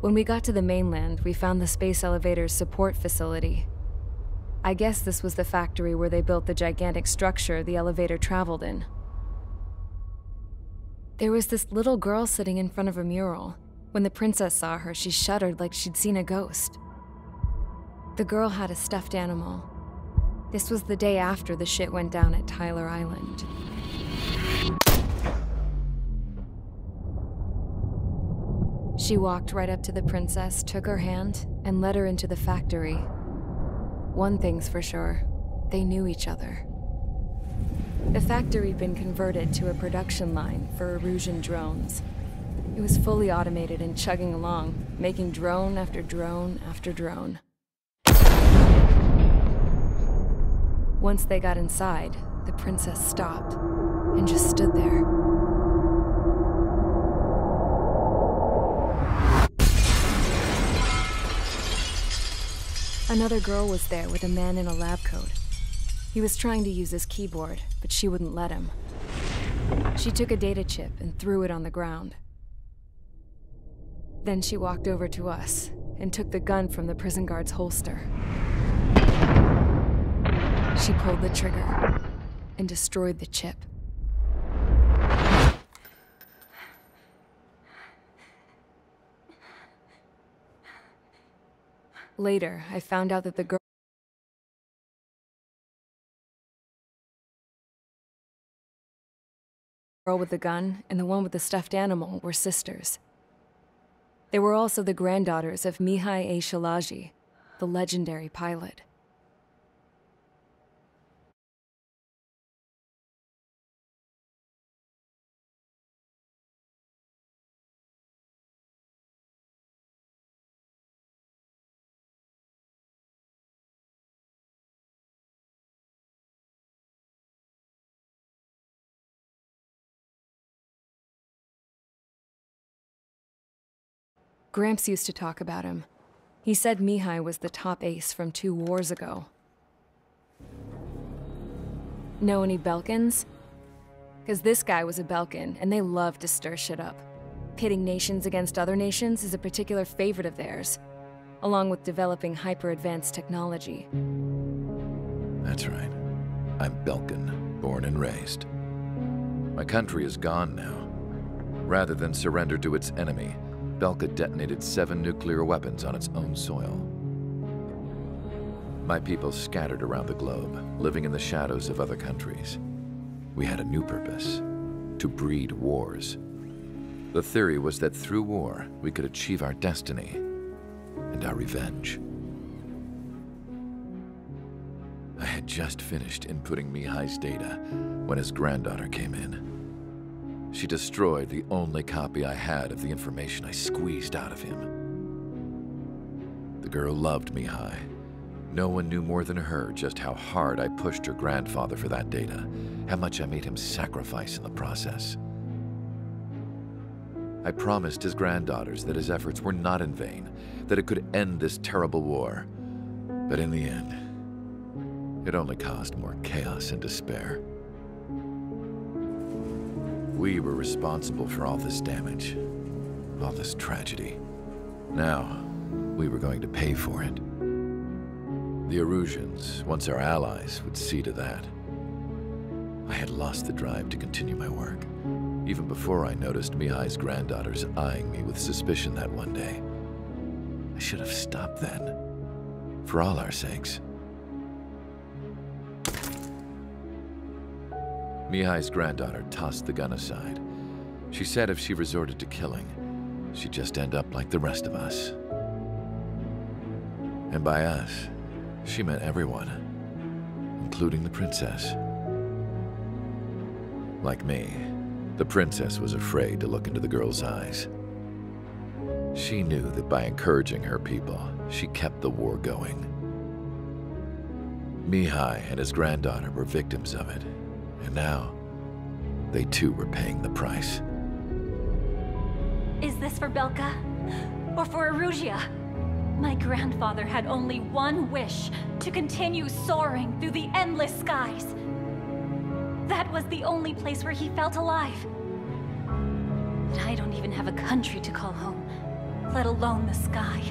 When we got to the mainland, we found the space elevator's support facility. I guess this was the factory where they built the gigantic structure the elevator traveled in. There was this little girl sitting in front of a mural. When the princess saw her, she shuddered like she'd seen a ghost. The girl had a stuffed animal. This was the day after the shit went down at Tyler Island. She walked right up to the princess, took her hand, and led her into the factory. One thing's for sure, they knew each other. The factory'd been converted to a production line for Erusian drones. It was fully automated and chugging along, making drone after drone after drone. Once they got inside, the princess stopped and just stood there. Another girl was there with a man in a lab coat. He was trying to use his keyboard, but she wouldn't let him. She took a data chip and threw it on the ground. Then she walked over to us and took the gun from the prison guard's holster. She pulled the trigger and destroyed the chip. Later, I found out that the girl with the gun and the one with the stuffed animal were sisters. They were also the granddaughters of Mihai A. Shalaji, the legendary pilot. Gramps used to talk about him. He said Mihai was the top ace from 2 wars ago. Know any Belkans? Because this guy was a Belkan, and they love to stir shit up. Pitting nations against other nations is a particular favorite of theirs, along with developing hyper-advanced technology. That's right. I'm Belkan, born and raised. My country is gone now. Rather than surrender to its enemy, Belka detonated 7 nuclear weapons on its own soil. My people scattered around the globe, living in the shadows of other countries. We had a new purpose: to breed wars. The theory was that through war, we could achieve our destiny and our revenge. I had just finished inputting Mihai's data when his granddaughter came in. She destroyed the only copy I had of the information I squeezed out of him. The girl loved Mihai. No one knew more than her just how hard I pushed her grandfather for that data, how much I made him sacrifice in the process. I promised his granddaughters that his efforts were not in vain, that it could end this terrible war. But in the end, it only caused more chaos and despair. We were responsible for all this damage, all this tragedy. Now, we were going to pay for it. The Erusians, once our allies, would see to that. I had lost the drive to continue my work, even before I noticed Mihai's granddaughters eyeing me with suspicion that one day. I should have stopped then, for all our sakes. Mihai's granddaughter tossed the gun aside. She said if she resorted to killing, she'd just end up like the rest of us. And by us, she meant everyone, including the princess. Like me, the princess was afraid to look into the girl's eyes. She knew that by encouraging her people, she kept the war going. Mihai and his granddaughter were victims of it. And now, they too were paying the price. Is this for Belka? Or for Erusia? My grandfather had only one wish: to continue soaring through the endless skies. That was the only place where he felt alive. But I don't even have a country to call home. let alone the sky.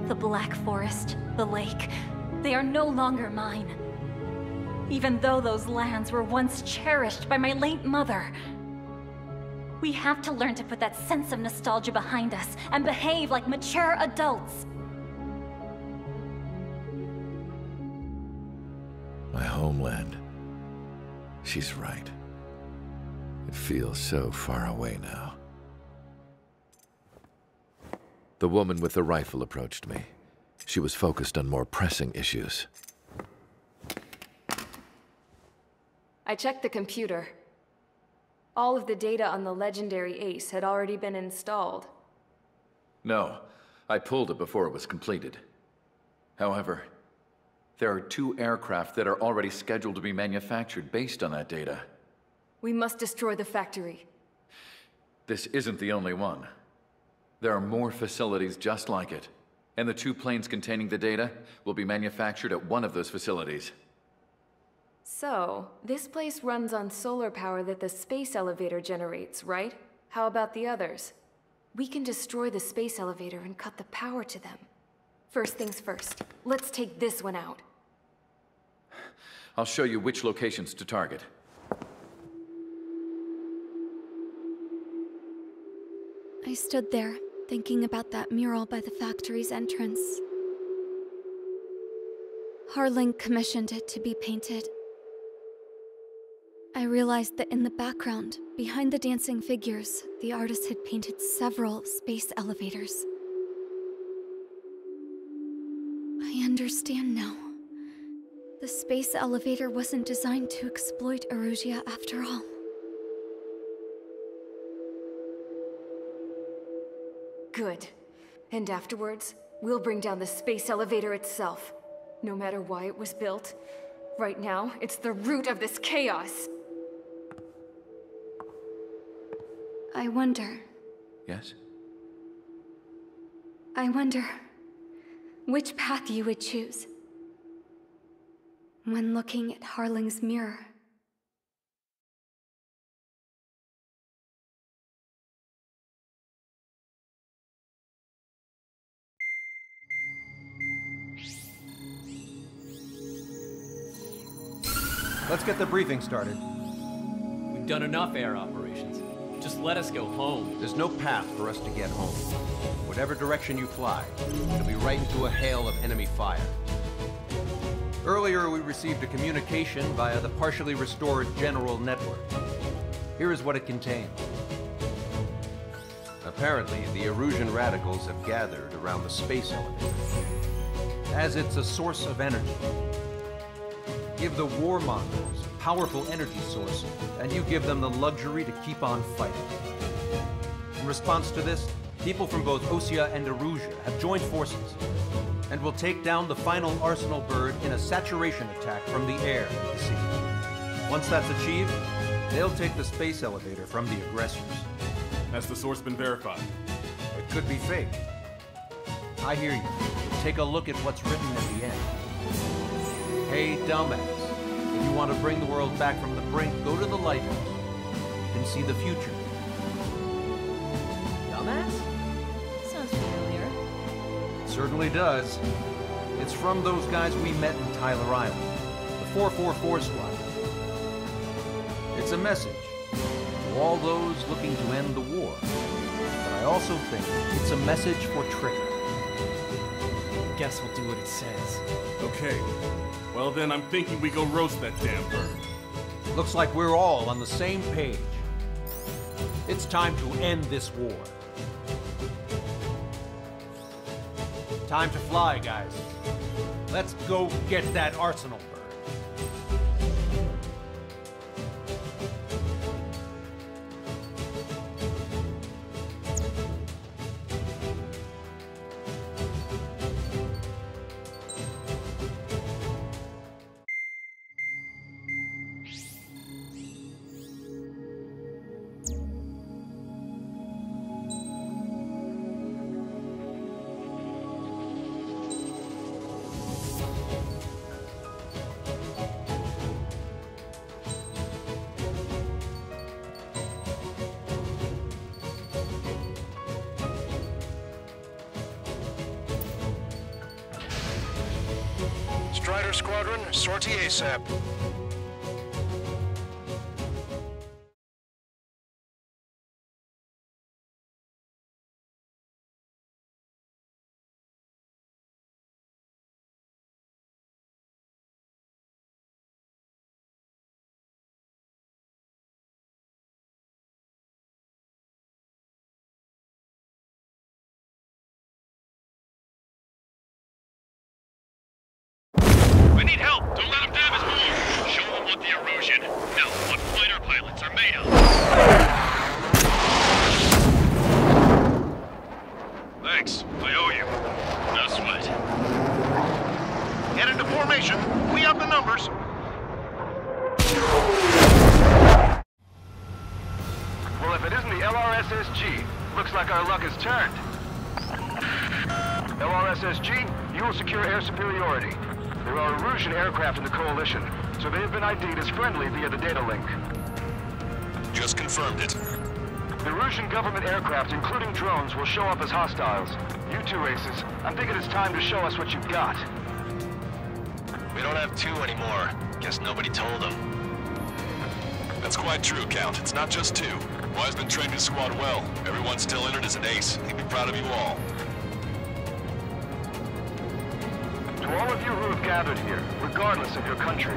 The Black Forest, the lake, they are no longer mine. Even though those lands were once cherished by my late mother. We have to learn to put that sense of nostalgia behind us and behave like mature adults. My homeland. She's right. It feels so far away now. The woman with the rifle approached me. She was focused on more pressing issues. I checked the computer. All of the data on the legendary Ace had already been installed. No, I pulled it before it was completed. However, there are 2 aircraft that are already scheduled to be manufactured based on that data. We must destroy the factory. This isn't the only one. There are more facilities just like it, and the 2 planes containing the data will be manufactured at one of those facilities. So, this place runs on solar power that the space elevator generates, right? How about the others? We can destroy the space elevator and cut the power to them. First things first, let's take this one out. I'll show you which locations to target. I stood there, thinking about that mural by the factory's entrance. Harling commissioned it to be painted. I realized that in the background, behind the dancing figures, the artist had painted several space elevators. I understand now. The space elevator wasn't designed to exploit Erusia after all. Good. And afterwards, we'll bring down the space elevator itself. No matter why it was built, right now, it's the root of this chaos. I wonder... Yes? I wonder... which path you would choose when looking at Harling's mirror. Let's get the briefing started. We've done enough air operations. Just let us go home. There's no path for us to get home. Whatever direction you fly, it'll be right into a hail of enemy fire. Earlier, we received a communication via the partially restored general network. Here is what it contained. Apparently, the Erusian radicals have gathered around the space elevator, as it's a source of energy. Give the warmongers a powerful energy source, and you give them the luxury to keep on fighting. In response to this, people from both Osea and Erusia have joined forces, and will take down the final Arsenal bird in a saturation attack from the air and the sea. Once that's achieved, they'll take the space elevator from the aggressors. Has the source been verified? It could be fake. I hear you. Take a look at what's written at the end. Hey, dumbass. If you want to bring the world back from the brink, go to the lighthouse. You can see the future. Dumbass? Sounds familiar. It certainly does. It's from those guys we met in Tyler Island, the 444 squad. It's a message to all those looking to end the war. But I also think it's a message for Trigger. Guess we'll do what it says. Okay. Well then, I'm thinking we go roast that damn bird. Looks like we're all on the same page. It's time to end this war. Time to fly, guys. Let's go get that Arsenal bird. Strider Squadron, sortie ASAP. I need help! Don't let them damage more! Show them what the erosion, no, what fighter pilots are made of! Thanks, I owe you. No sweat. Get into formation. We have the numbers. Well, if it isn't the LRSSG, looks like our luck has turned. LRSSG, you will secure air superiority. There are Erusian aircraft in the Coalition, so they have been ID'd as friendly via the data link. Just confirmed it. The Erusian government aircraft, including drones, will show up as hostiles. You two aces, I'm thinking it's time to show us what you've got. We don't have two anymore. Guess nobody told them. That's quite true, Count. It's not just two. Wiseman trained his squad well. Everyone's still entered as an ace. He'd be proud of you all. To all of you who have gathered here, regardless of your country,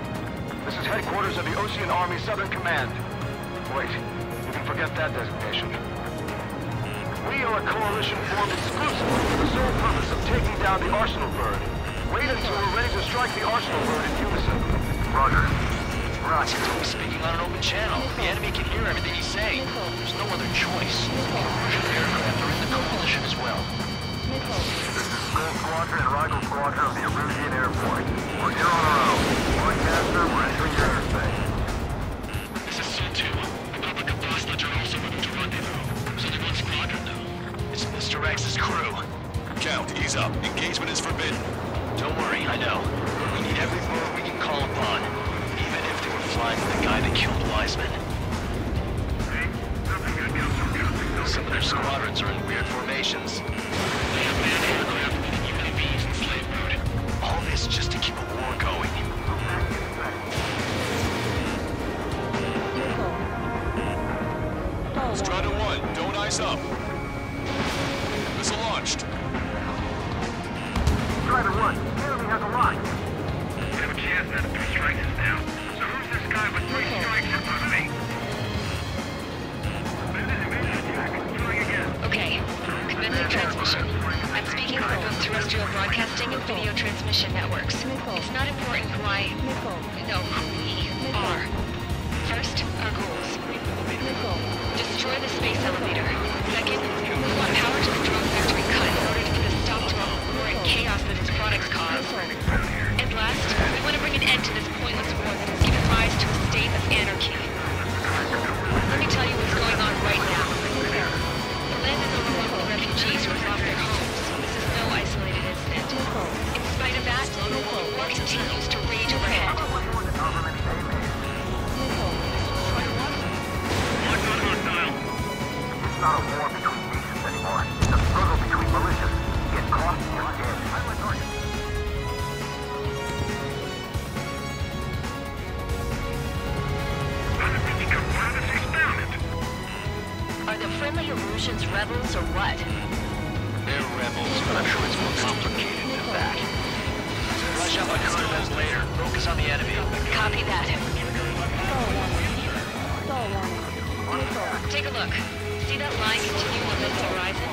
this is headquarters of the Ocean Army Southern Command. Wait, you can forget that designation. We are a coalition formed exclusively for the sole purpose of taking down the Arsenal Bird. Wait until we're ready to strike the Arsenal Bird in unison. Roger. Ross, it's always speaking on an open channel. The enemy can hear everything he's saying. There's no other choice. The Erusian aircraft are in the coalition as well. This is Skull Squadron and Rigel Squadron of the Erusian Air Force. We're here on our own. Broadcaster, we're entering your airspace. This is Sul-2. The public of Boston are also moving to rendezvous. There's only one squadron, though. It's Mr. X's crew. Count, ease up. Engagement is forbidden. Don't worry, I know. We need every move we can call upon. Even if they were flying with the guy that killed Wiseman. Some of their squadrons are in weird formations. They have manned aircraft and UAVs in slave mode. All this just to keep a war going. Strider 1, don't ice up. Missile launched. Strider 1, enemy has a lock. We have a chance that 3 strikes is down. So who's this guy with 3 strikes in front of me? Okay, commencing transmission. I'm speaking for both terrestrial broadcasting and video transmission networks. It's not important who I... No, who we are. First, our goals. Destroy the space elevator. Second, we want power to the drone factory cut in order to put a stop to all the horrid chaos that its products cause. And last, we want to bring an end to this pointless war that has given rise to a state of anarchy. Let me tell you what's going on right now. The land is overrun with refugees who have lost their homes. This is no isolated incident. In spite of that, war continues to rage overhead. It's not a war between nations anymore. It's a struggle between militias. Get caught, you're dead. Are the friendly Erusians rebels or what? They're rebels, but I'm sure it's more complicated than that. Rush up on coordinates later. Focus on the enemy. Copy that. Take a look. See that line continuing above the horizon?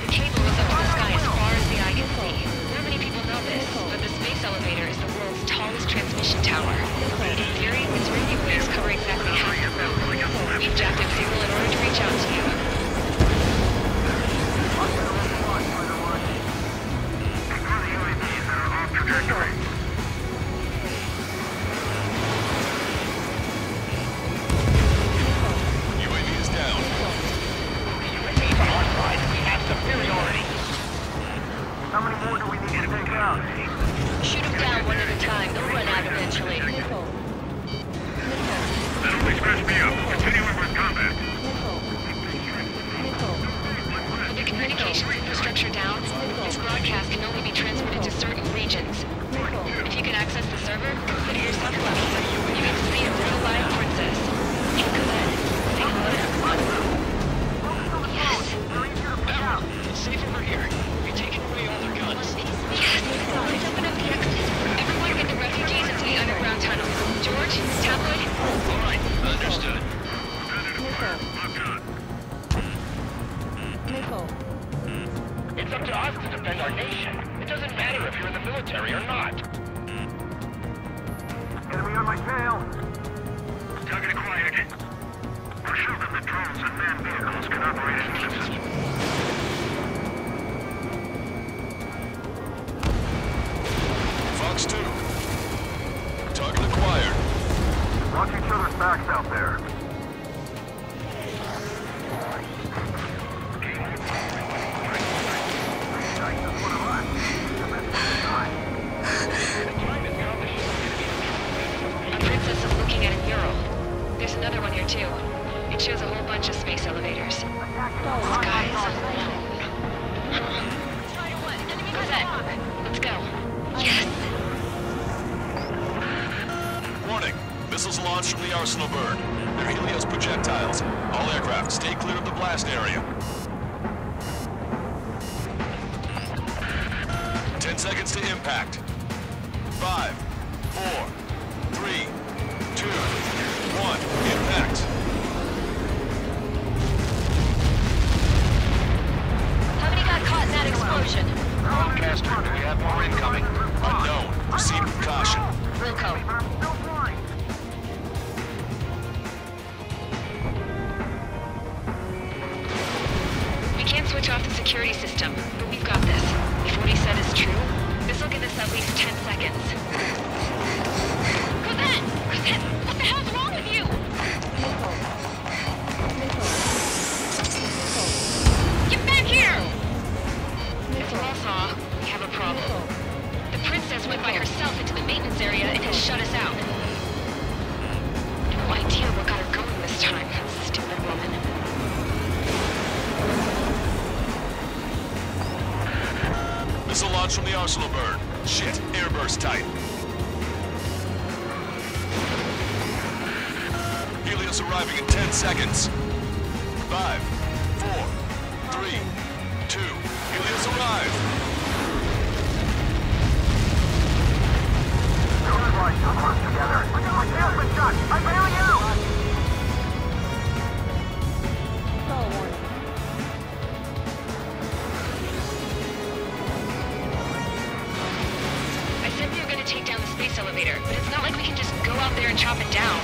The cable goes up to the sky as far as the eye can see. Not many people know this, but the space elevator is the world's tallest transmission tower. In theory, its radio waves cover exactly half the road. We've jacked up signal in order to reach out to you. UAV is down. Fox 2. Target acquired. Watch each other's backs out there. A princess is looking at a mural. There's another one here too. It shows a whole bunch of space elevators. The sky is alone. Cosette, let's go. Yes! Warning. Missiles launched from the Arsenal bird. They're Helios projectiles. All aircraft, stay clear of the blast area. 10 seconds to impact. 5, 4, 3, 2, 1. Impact. How many got caught in that explosion? Broadcaster, do we have more incoming? Unknown. Proceed with caution. Wilco. We can't switch off the security system, but we've got this. If what he said is true, this will give us at least 10 seconds. Cosette! Cosette! What the hell's wrong with you? Get back here! It's Warsaw. We have a problem. The princess went by herself into the maintenance area and has shut us out. No idea what got her going this time. Stupid woman. Missile launch from the Arsenal bird. Shit, airburst tight. Helios arriving in 10 seconds. 5, 4, 3, 2. Helios arrive. Together. My tail's been shot. I'm bailing out. I said we were going to take down the space elevator, but it's not like we can just go out there and chop it down.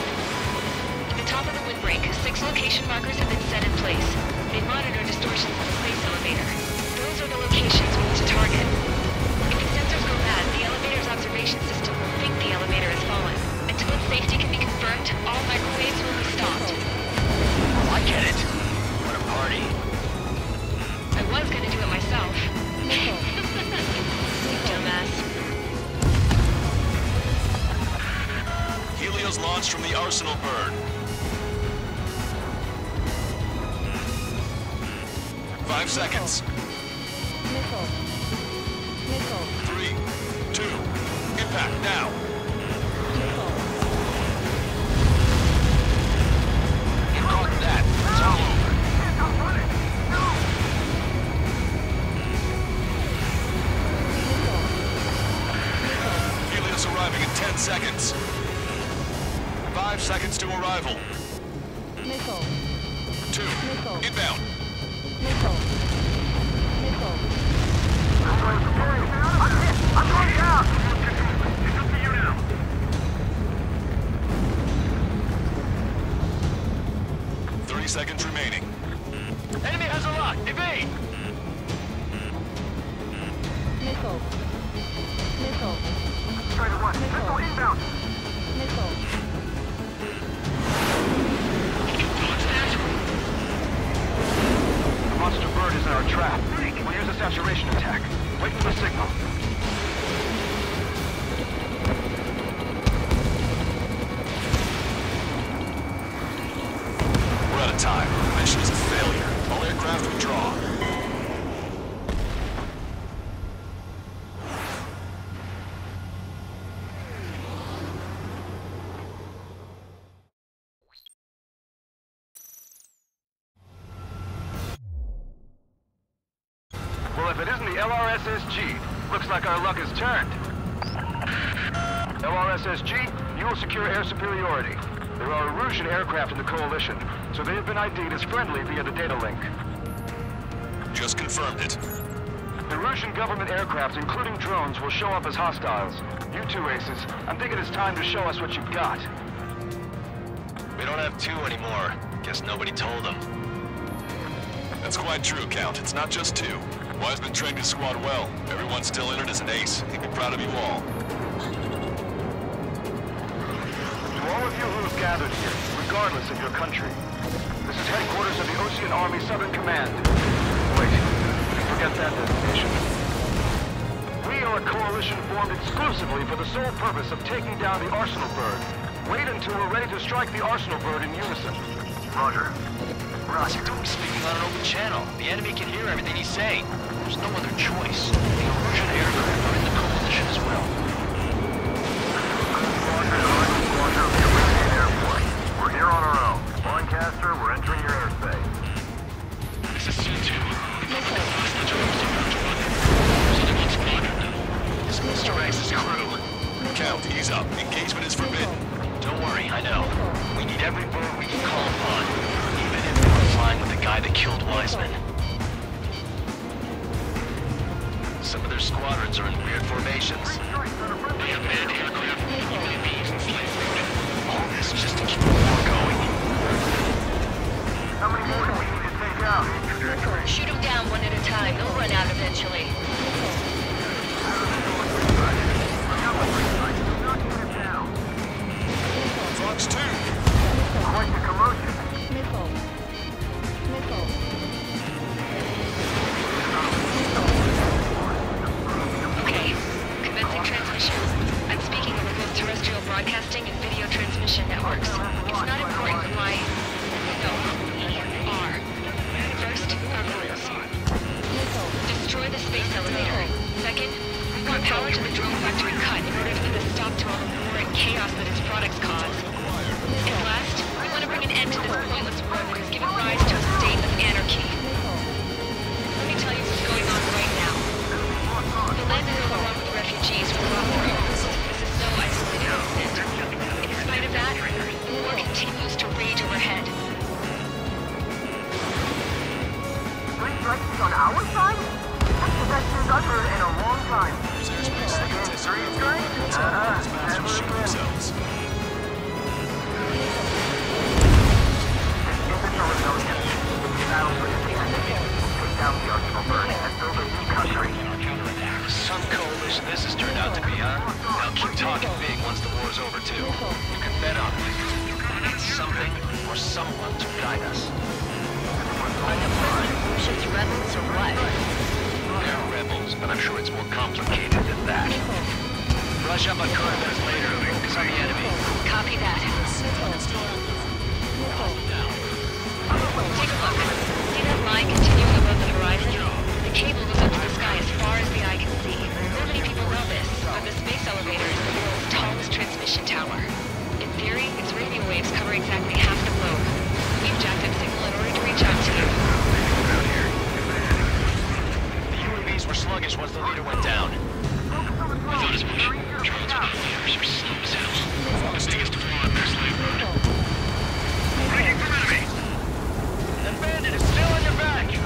At the top of the windbreak, 6 location markers have been set in place. They monitor distortions of the space elevator. Those are the locations we need to target. If the sensors go bad, the elevator's observation system will think the elevator has fallen. Until its safety can be confirmed, all microwaves will be stopped. Oh, I get it. What a party. I was going to do it myself. Dumbass. Helios launched from the Arsenal bird. 5 seconds. 3, 2, impact now. You caught that. It's all over. Helios arriving in 10 seconds. 5 seconds to arrival. 2, inbound. I'm going down. 30 seconds remaining. Enemy has a lock. Evade. Straight away. Missile inbound. The monster bird is in our trap. We'll use a saturation attack. Wait for the signal. We're out of time. The mission is a failure. All aircraft withdraw. Well, if it isn't the LRSSG, looks like our luck has turned. LRSSG, you will secure air superiority. There are Erusian aircraft in the Coalition, so they have been ID'd as friendly via the data link. Just confirmed it. The Erusian government aircraft, including drones, will show up as hostiles. You two aces, I'm thinking it's time to show us what you've got. We don't have 2 anymore. Guess nobody told them. That's quite true, Count. It's not just two. Wiseman trained his squad well. Everyone still entered as an ace. He'd be proud of you all. To all of you who have gathered here, regardless of your country, this is headquarters of the Ocean Army Southern Command. Wait, forget that designation. We are a coalition formed exclusively for the sole purpose of taking down the Arsenal Bird. Wait until we're ready to strike the Arsenal Bird in unison. Roger. Ross, you're doing speaking on an open channel. The enemy can hear everything he's saying. There's no other choice. The Erusian aircraft are in the coalition as well. Roger, the Erusian Airport. We're here on our own. Lancaster, we're entering your airspace. This is C2. Hostage arms about to run in. Southern East Quadrant. This Mr. X's crew. Count, ease up. Engagement is forbidden. Don't worry, I know. We need every bird we can call upon. Even if we're flying with the guy that killed Wiseman. Some of their squadrons are in weird formations. They have manned aircraft, UAVs, and slave loaded. All this just to keep the war going. How many more do we need to take out? Shoot them down one at a time. They'll run out eventually. Fox 2. Quite the commotion. Okay, commencing transmission. I'm speaking over both terrestrial broadcasting and video transmission networks. It's not important why. No, we are. First, our rules. Destroy the space elevator. Second, we want power to the drone factory cut in order to put a stop to all the war and chaos that its products cause. And last, we want to bring an end to this pointless war that has given rise to a state of anarchy. Let me tell you what's going on right now. The land is overrun with refugees from all over. This is no isolated incident. In spite of that, the war continues to rage overhead. Three strikes on our side? That's the best news I've heard in a long time. Three strikes? Shoot themselves. Some coalition this has turned out to be, huh? Now keep talking big once the war's over, too. You can bet on it. We need something or someone to guide us. Shit's rebels or what? They're rebels, but I'm sure it's more complicated than that. Brush up on current events later. Focus on the enemy. Copy that. Take a look. See that line continuing above the horizon? The cable goes up to the sky as far as the eye can see. Not many people know this, but the space elevator is the world's tallest transmission tower. In theory, its radio waves cover exactly half the globe. We've jacked up signal in order to reach out to you. The UAVs were sluggish once the leader went down. I thought as much. Drones without leaders are slow as hell. The biggest flaw in their slave road. Waiting for enemy! That bandit is still on your back! With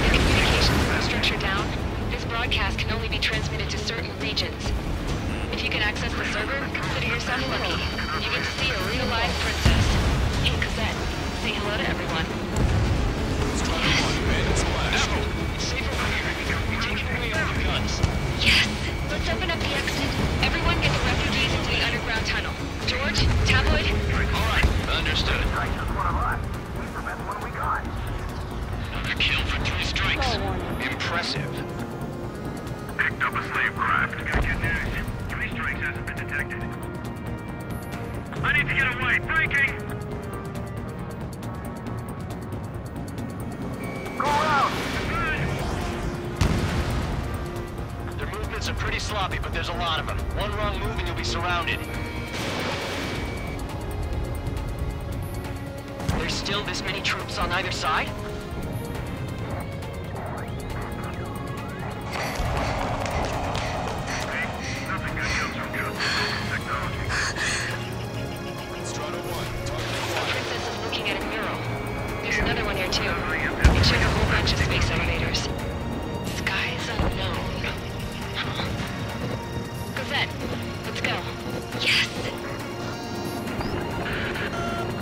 the communications infrastructure down, this broadcast can only be transmitted to certain regions. If you can access the server, consider yourself lucky. You get to see a real live princess. Hey, Cosette, say hello to everyone. It's safe over here. We're taking away all the guns. Yes! Let's open up the exit. Everyone get the refugees into the underground tunnel. George, Tabloid? All right, understood. Another kill for 3 strikes. Impressive. Picked up a slave craft. Got good news. 3 strikes hasn't been detected. I need to get away. Breaking! Go out! Their movements are pretty sloppy, but there's a lot of them. One wrong move and you'll be surrounded. There's still this many troops on either side? Nothing good comes from good technology. Princess is looking at a mural. There's another one here too. It showed a whole bunch of space elevators. Skies unknown. Cosette, let's go. Yes!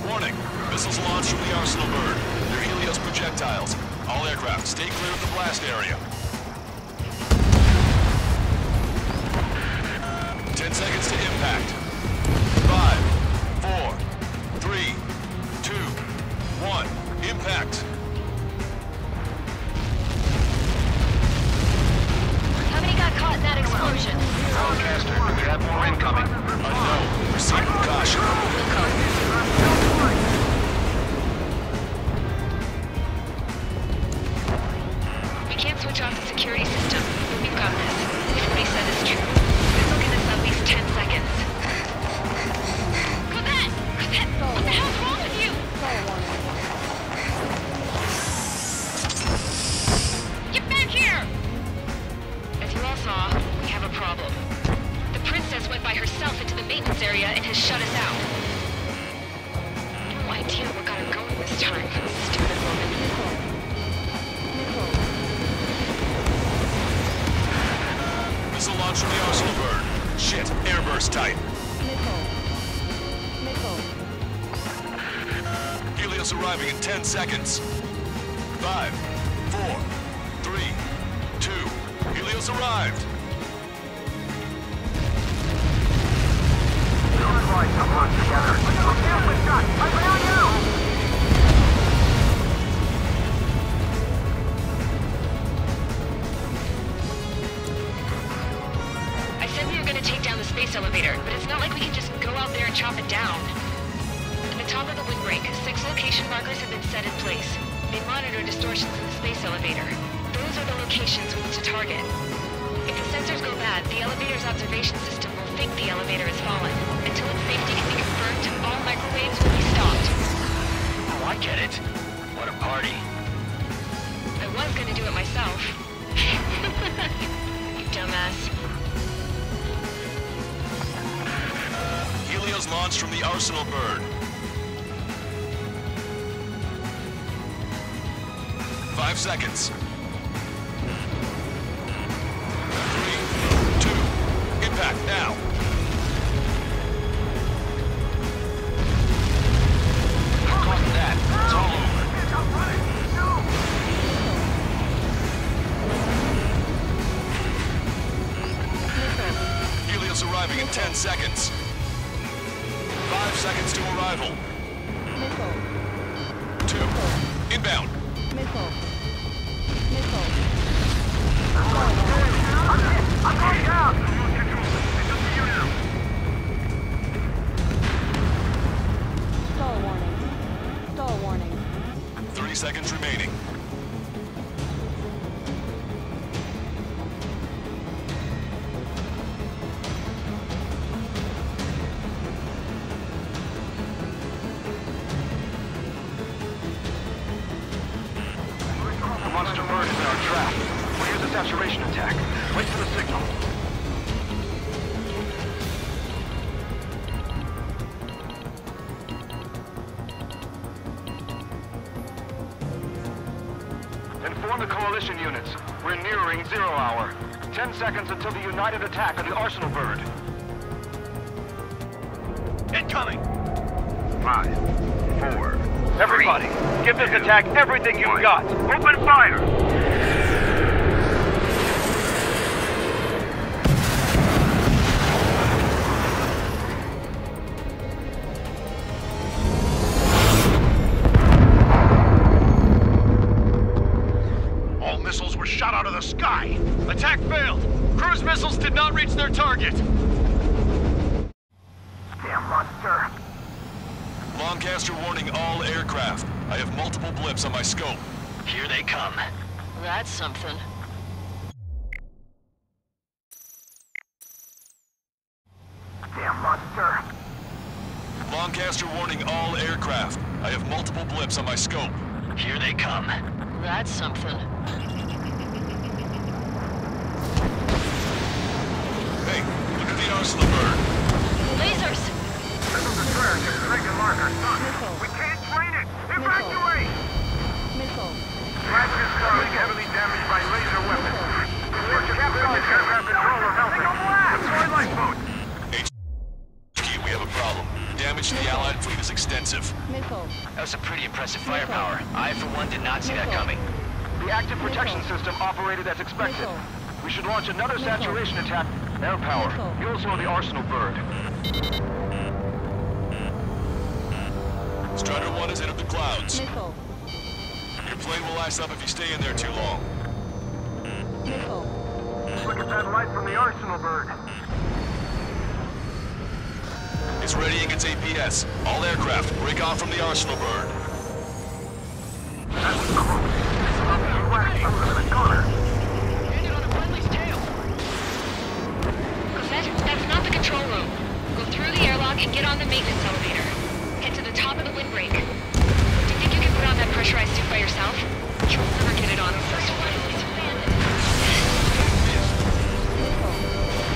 Warning. Missiles launched Arsenal bird. They're Helios projectiles. All aircraft, stay clear of the blast area. 10 seconds to impact. 5, 4, 3, 2, 1. Impact. How many got caught in that explosion? Broadcaster, we have more incoming. Unknown. Proceed with caution. We can't switch off the security system, but we've got this. If what he said is true, this will give us at least 10 seconds. Cosette! Cosette! What the hell's wrong with you? Get back here! As you all saw, we have a problem. The princess went by herself into the maintenance area and has shut us out. No idea what got her going this time. Stupid woman. Missile launch from the Arsenal bird. Shit, airburst type. Helios arriving in 10 seconds. 5, 4, 3, 2. Helios arrived. I said we were gonna take down the space elevator, but it's not like we can just go out there and chop it down. In the top of the windbreak, 6 location markers have been set in place. They monitor distortions in the space elevator. Those are the locations we need to target. If the sensors go bad, the elevator's observation system will think the elevator has fallen. Until its safety can be confirmed, all microwaves will be stopped. Oh, I get it. What a party. I was gonna do it myself. You dumbass. Helios launched from the Arsenal bird. 5 seconds. 3, 2, impact now. Caught that. It's all over. Helios arriving in 10 seconds. 5 seconds to arrival. 2, inbound. I'm going down! Stall warning. 30 seconds remaining. The monster bird is in our trap. We'll use a saturation attack. Wait for the signal. Inform the coalition units. We're nearing 0 hour. 10 seconds until the united attack on the Arsenal bird. Incoming! 5, 4. Everybody, give this attack everything you've got. Open fire! All missiles were shot out of the sky. Attack failed. Cruise missiles did not reach their target. Damn monster. Lancaster warning all aircraft. I have multiple blips on my scope. Here they come. That's something. Damn monster. Lancaster warning all aircraft. I have multiple blips on my scope. Here they come. That's something. Hey, look at the Arsenal bird. Lasers! Missile destroyer just rigged a marker. We can't train it! Evacuate! Flash is being heavily damaged by laser weapons. Aircraft controller melting. Deploy lifeboat! HQ, we have a problem. damage to the Allied fleet is extensive. Missile. That was some pretty impressive firepower. I, for one, did not see that coming. The active protection system operated as expected. Missile. We should launch another saturation attack. Air power. You also know the Arsenal bird. Strider 1 has entered the clouds. Missile. Your plane will ice up if you stay in there too long. Missile. Look at that light from the Arsenal bird. It's readying its APS. All aircraft, break off from the Arsenal bird. That was close. West over the corner. Landed on a friendly's tail. That's not the control room. Go through the airlock and get on the maintenance elevator. Head to the top of the windbreak. Do you think you can put on that pressurized suit by yourself? You'll never get it on unless you finally land it.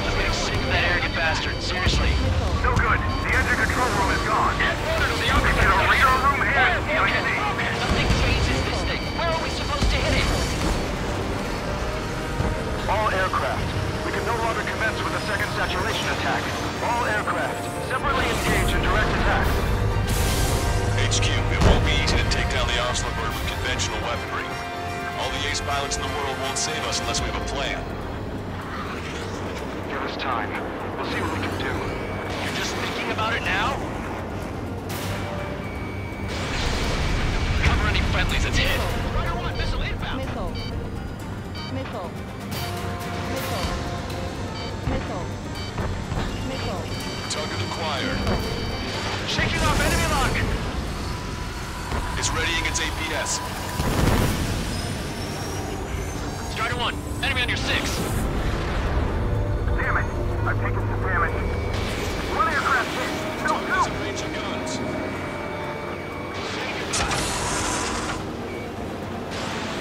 I'm getting sick of that arrogant bastard. Seriously. No good. The engine control room is gone. Get order to the Get a radar room here. Nothing phases this thing. Where are we supposed to hit it? All aircraft. We can no longer commence with a second saturation attack. All aircraft. Separately engage in direct attack. HQ, it won't be easy to take down the Arsenal bird with conventional weaponry. All the ace pilots in the world won't save us unless we have a plan. Give us time. We'll see what we can do. You're just thinking about it now? Cover any friendlies, it's hit. Strider 1, missile inbound. Missile. Missile. Missile. Missile. Missile. Target acquired. Shaking off enemy lock. It's readying its APS. Strider 1, enemy on your 6. Damn it. I've taken some damage. One aircraft hit. No, Target is in range of guns.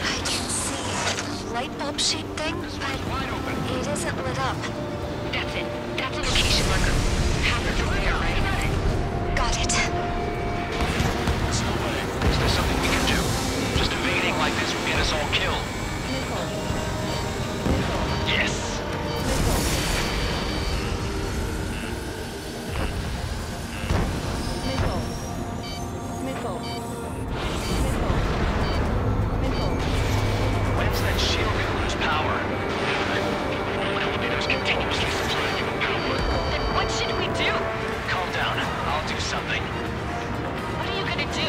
I can see a light bulb shaped thing, but it isn't lit up. That's it. That's a location marker. Half of the there, right? Got it. There's no way. Is there something we can do? Just evading like this would get us all killed. Missile. Yes. Missile. Missile. Missile. Missile. When's that shield gonna lose power? Elevators continuously supplying you with power. Then what should we do? Calm down. I'll do something. What are you gonna do?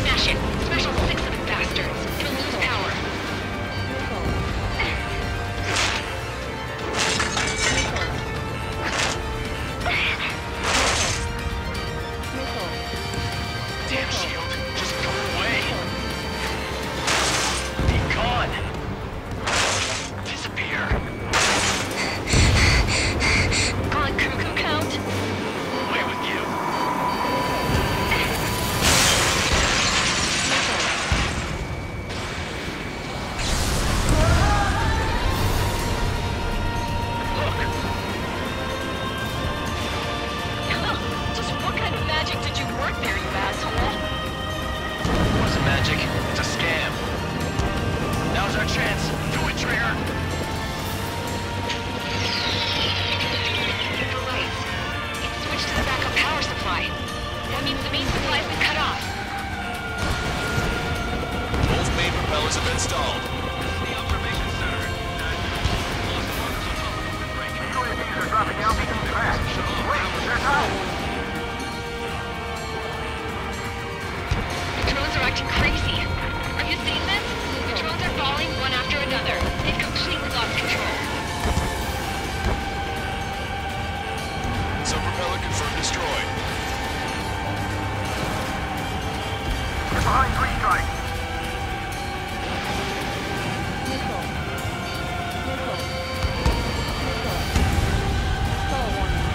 Smash it. Smash all 6 of the bastards. It'll lose power. Damn shield. Just go away. Be gone. Disappear. On cuckoo count? Away with you. Just what kind of magic did you work there, you asshole? It wasn't magic. It's a scam. Now's our chance. Do it, traitor. The lights. It's switched to the backup power supply. That means the main supply has been cut off. Both main propellers have been stalled. The observation center. UAVs are dropping down beacon fast. Wait, they're not. The drones are acting crazy. Are you seeing this? The drones are falling one after another. They've completely lost control. Sub-propeller confirmed destroyed. Get behind 3 strike. Missile. Missile. Missile. Stall warning.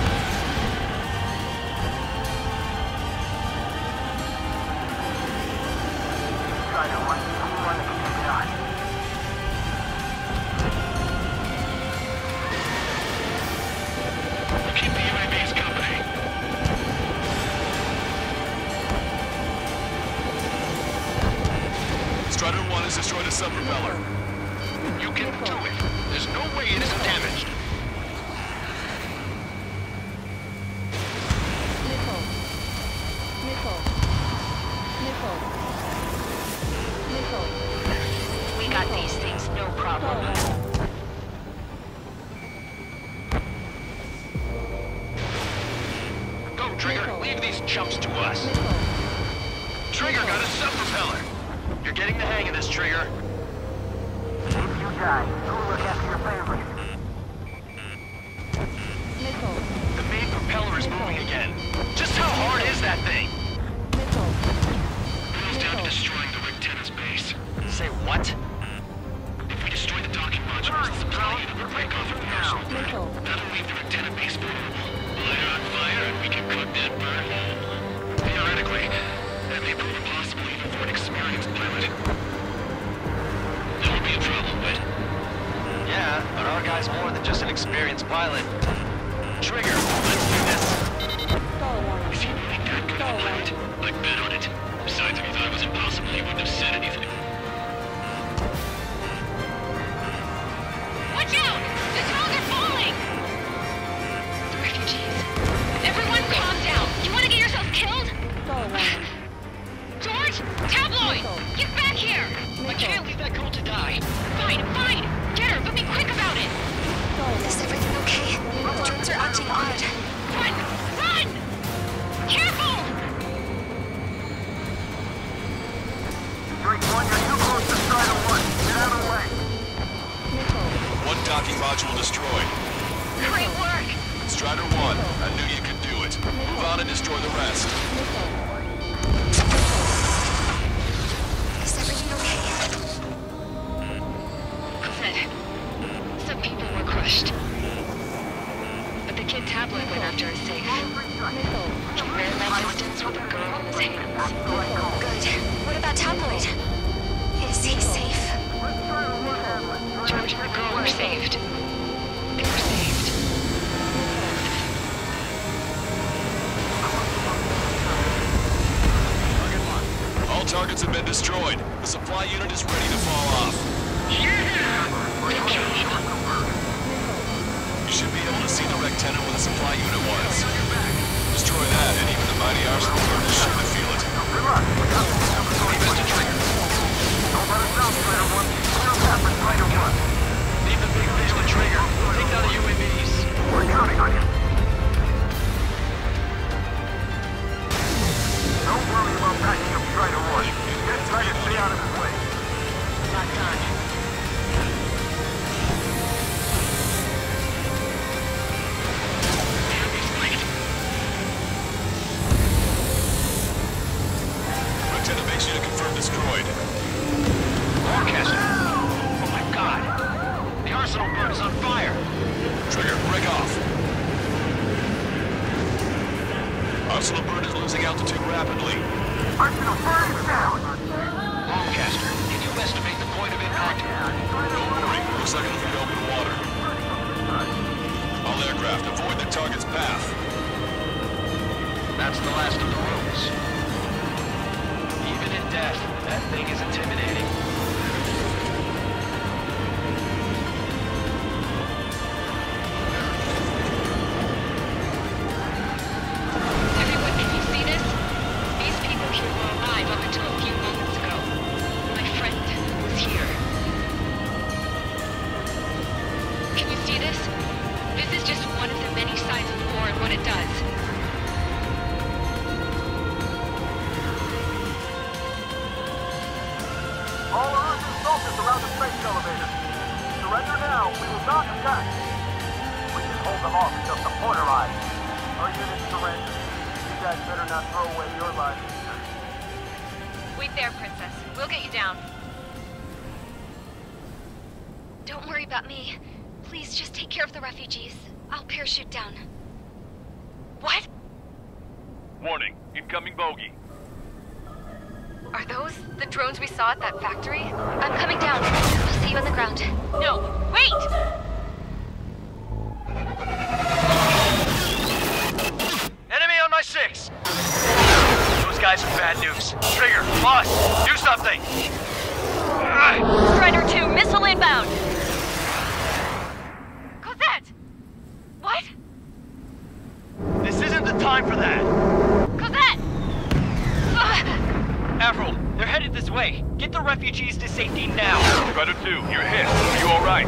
Strider 1, who won the KPI? Keep the UAVs company. Strider 1 has destroyed a sub-propeller. You can do it. There's no way it isn't damaged. Trigger, leave these chumps to us. Trigger got a sub-propeller. You're getting the hang of this, Trigger. If you die, go look after your family. Missile. The main propeller is moving again. Just how hard is that thing? Missile. Boils down to destroying the Rectenna's base. Say what? If we destroy the docking modules, the supply unit will break off from the arsenal. Missile. That'll leave the Rectenna base vulnerable. Light her on fire and we can cook that bird whole. Theoretically, that may prove impossible even for an experienced pilot. That would be a problem, but... Yeah, but our guy's more than just an experienced pilot. Trigger, let's do this. Stall warning. Is he really that good of a pilot? I'd bet on it. Besides, if he thought it was impossible, he wouldn't have said anything. Watch out! The drones are falling! The refugees. Everyone calm down. You want to get yourself killed? Stall warning. George! Tabloid! Get back here! I can't leave that girl to die. Fine, fine! Get her, but be quick about it! Is everything okay? The drones are acting odd. Run! Run! Careful! Drake 1, you're too close to Strider 1. Get out of the way. One docking module destroyed. Great work! Strider 1, I knew you could do it. Move on and destroy the rest. Is everything okay? Some people were crushed. But the kid Tabloid went after a safe. He ran that distance with a girl in his hands. Good. What about Tabloid? Is he safe? George and the girl were saved. They were saved. All targets have been destroyed. The supply unit is ready to fall off. You should be able to see the Rectenna where the supply unit was. Destroy that, and even the mighty arsenal bird is sure to feel it. Leave the big fish to Trigger. Take down the UAVs. We're counting on you. Don't worry about backing up Strider 1. Just try to stay out of his way. Not done. Rectenna base unit confirmed destroyed. Forecaster. Oh my god. The arsenal bird is on fire. Trigger, break off. Arsenal bird is losing altitude rapidly. Arsenal bird is down. Longcaster, can you estimate the point of impact? Don't worry, looks like it'll be open water. All aircraft, avoid the target's path. That's the last of the rooms. Even in death, that thing is intimidating. Everyone, can you see this? These people here were alive up until a few moments ago. My friend was here. Can you see this? This is just one of the many signs of war and what it does. All Erusian soldiers around the space elevator. Surrender now. We will not attack. We can hold them off until support arrives. Our unit surrender. You guys better not throw away your lives either. Wait there, Princess. We'll get you down. Don't worry about me. Please just take care of the refugees. I'll parachute down. What? Warning, incoming bogey. Are those the drones we saw at that factory? I'm coming down. I'll see you on the ground. No, wait! Enemy on my 6! Those guys are bad news. Trigger, boss, do something! Strider 2, missile inbound! Cosette! What? This isn't the time for that! Cosette! Avril, they're headed this way. Get the refugees to safety now. Strider 2, you're hit. Are you alright?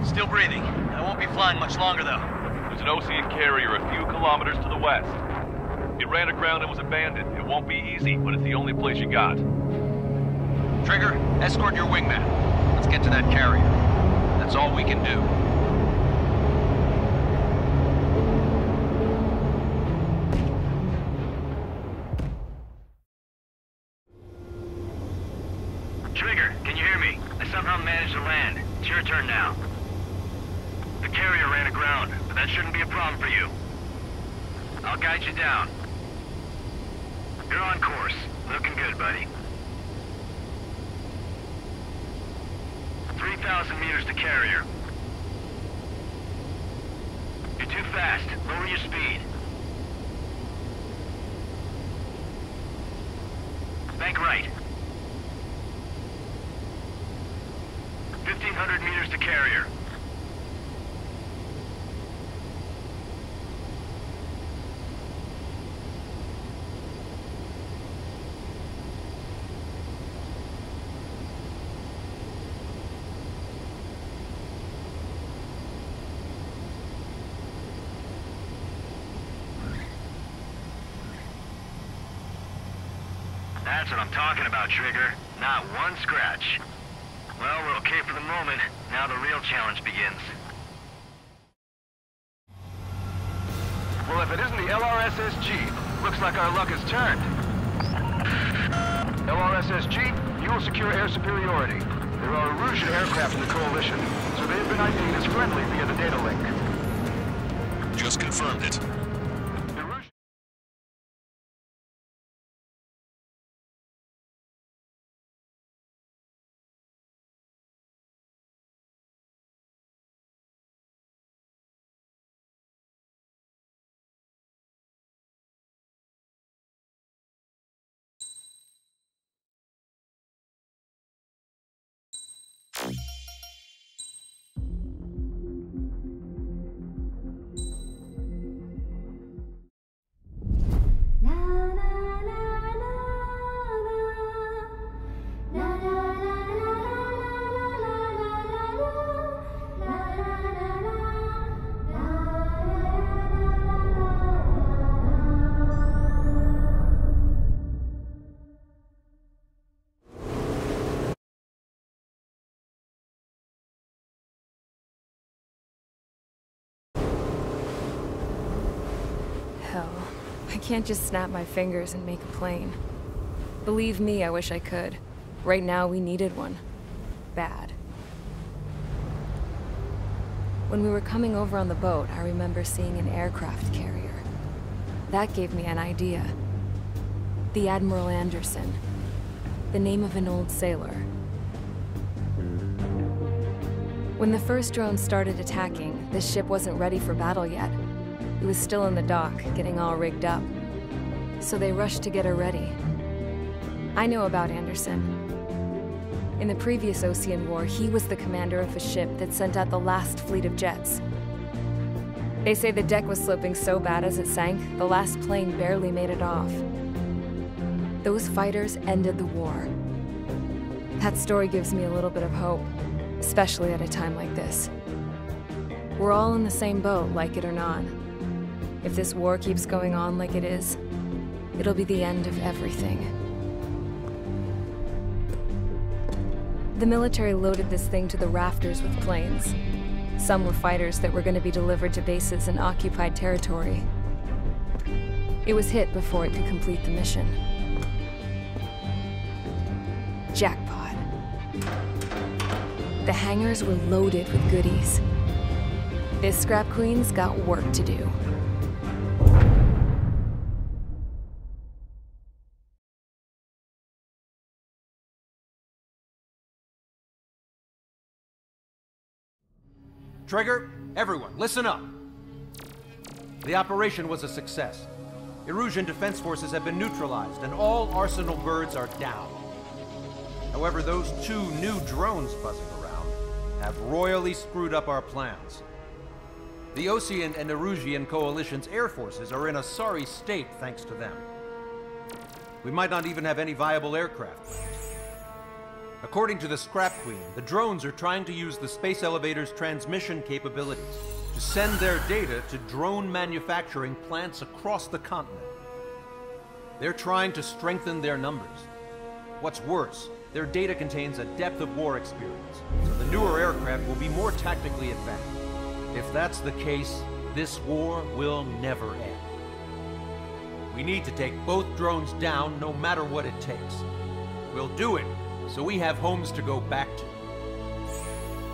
Still breathing. I won't be flying much longer, though. There's an ocean carrier a few kilometers to the west. It ran aground and was abandoned. It won't be easy, but it's the only place you got. Trigger, escort your wingman. Let's get to that carrier. That's all we can do. Trigger, can you hear me? I somehow managed to land. It's your turn now. The carrier ran aground, but that shouldn't be a problem for you. I'll guide you down. You're on course. Looking good, buddy. 3,000 meters to carrier. You're too fast. Lower your speed. Bank right. 1,500 meters to carrier. That's what I'm talking about, Trigger. Not one scratch. Well, we're okay for the moment. Now the real challenge begins. Well, if it isn't the LRSSG, looks like our luck has turned. LRSSG, you will secure air superiority. There are Erusian aircraft in the Coalition, so they've been ID'd as friendly via the data link. Just confirmed it. Hell, I can't just snap my fingers and make a plane. Believe me, I wish I could. Right now, we needed one. Bad. When we were coming over on the boat, I remember seeing an aircraft carrier. That gave me an idea. The Admiral Anderson. The name of an old sailor. When the first drone started attacking, the ship wasn't ready for battle yet. It was still in the dock, getting all rigged up. So they rushed to get her ready. I know about Anderson. In the previous Ocean War, he was the commander of a ship that sent out the last fleet of jets. They say the deck was sloping so bad as it sank, the last plane barely made it off. Those fighters ended the war. That story gives me a little bit of hope, especially at a time like this. We're all in the same boat, like it or not. If this war keeps going on like it is, it'll be the end of everything. The military loaded this thing to the rafters with planes. Some were fighters that were going to be delivered to bases in occupied territory. It was hit before it could complete the mission. Jackpot. The hangars were loaded with goodies. This scrap queen's got work to do. Trigger, everyone, listen up. The operation was a success. Erusian defense forces have been neutralized, and all Arsenal birds are down. However, those 2 new drones buzzing around have royally screwed up our plans. The Ocean and Erusian coalition's air forces are in a sorry state thanks to them. We might not even have any viable aircraft left. According to the Scrap Queen, the drones are trying to use the space elevator's transmission capabilities to send their data to drone manufacturing plants across the continent. They're trying to strengthen their numbers. What's worse, their data contains a depth of war experience, so the newer aircraft will be more tactically advanced. If that's the case, this war will never end. We need to take both drones down no matter what it takes. We'll do it, so we have homes to go back to.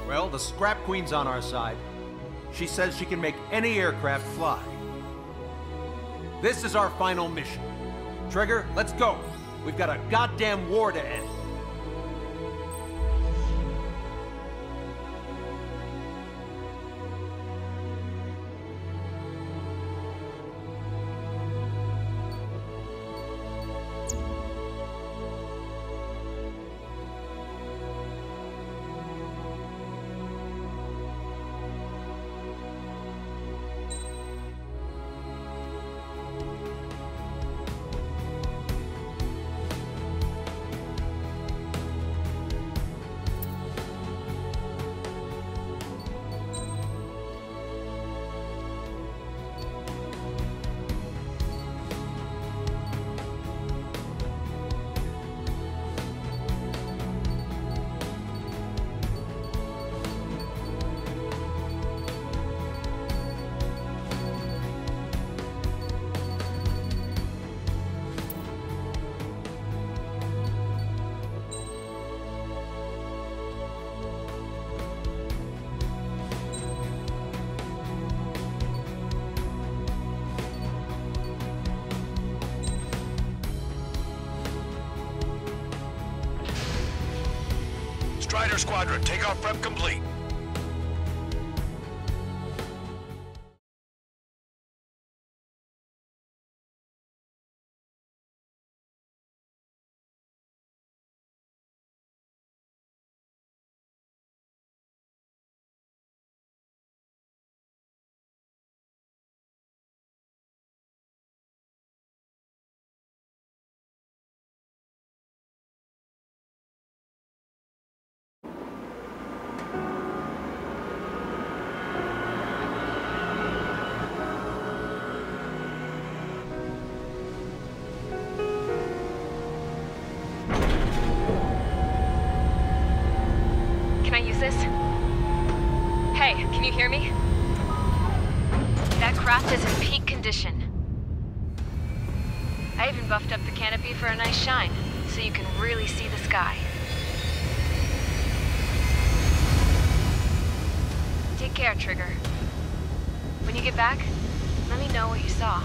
Well, the Scrap Queen's on our side. She says she can make any aircraft fly. This is our final mission. Trigger, let's go. We've got a goddamn war to end. Strider Squadron, takeoff prep complete. This? Hey, can you hear me? That craft is in peak condition. I even buffed up the canopy for a nice shine, so you can really see the sky. Take care, Trigger. When you get back, let me know what you saw.